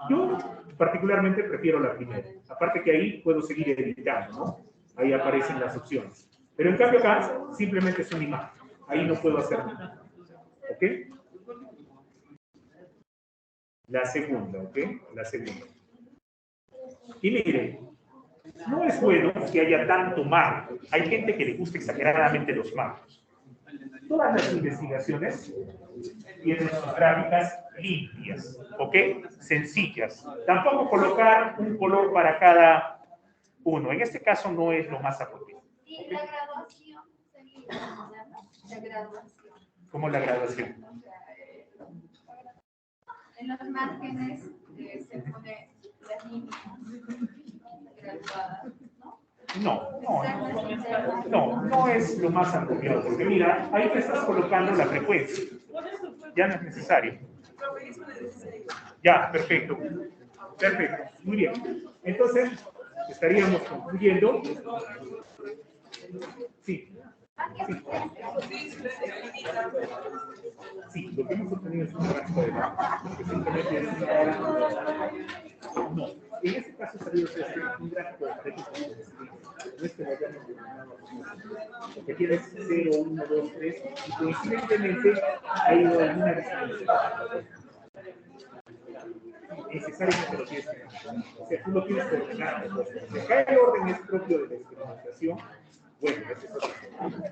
Yo particularmente prefiero la primera. Aparte que ahí puedo seguir editando, ¿no? Ahí aparecen las opciones. Pero en cambio acá, simplemente es una imagen. Ahí no puedo hacer nada. ¿Ok? La segunda, ¿ok? La segunda. Y miren, no es bueno que haya tanto marco. Hay gente que le gusta exageradamente los marcos. Todas las investigaciones tienen sus gráficas limpias, ¿ok? Sencillas. Tampoco colocar un color para cada uno. En este caso no es lo más apropiado. Y la graduación sería, ¿no? La graduación. ¿Cómo la graduación? En los márgenes se pone las líneas graduadas, ¿no? No es lo más apropiado, porque mira, ahí te estás colocando la frecuencia. Ya no es necesario. Ya, perfecto. Perfecto, muy bien. Entonces, estaríamos concluyendo. Sí. Sí, lo que hemos obtenido es un gráfico de datos, que simplemente es no, en este caso salió un gráfico de datos, no es que lo hayamos denominado, porque tienes 0, 1, 2, 3, y coincidentemente ha ido en una descripción. Necesariamente lo tienes que hacer. O sea, tú lo tienes que ordenar. Si acá el orden es propio de la experimentación, bueno, eso es otra cosa.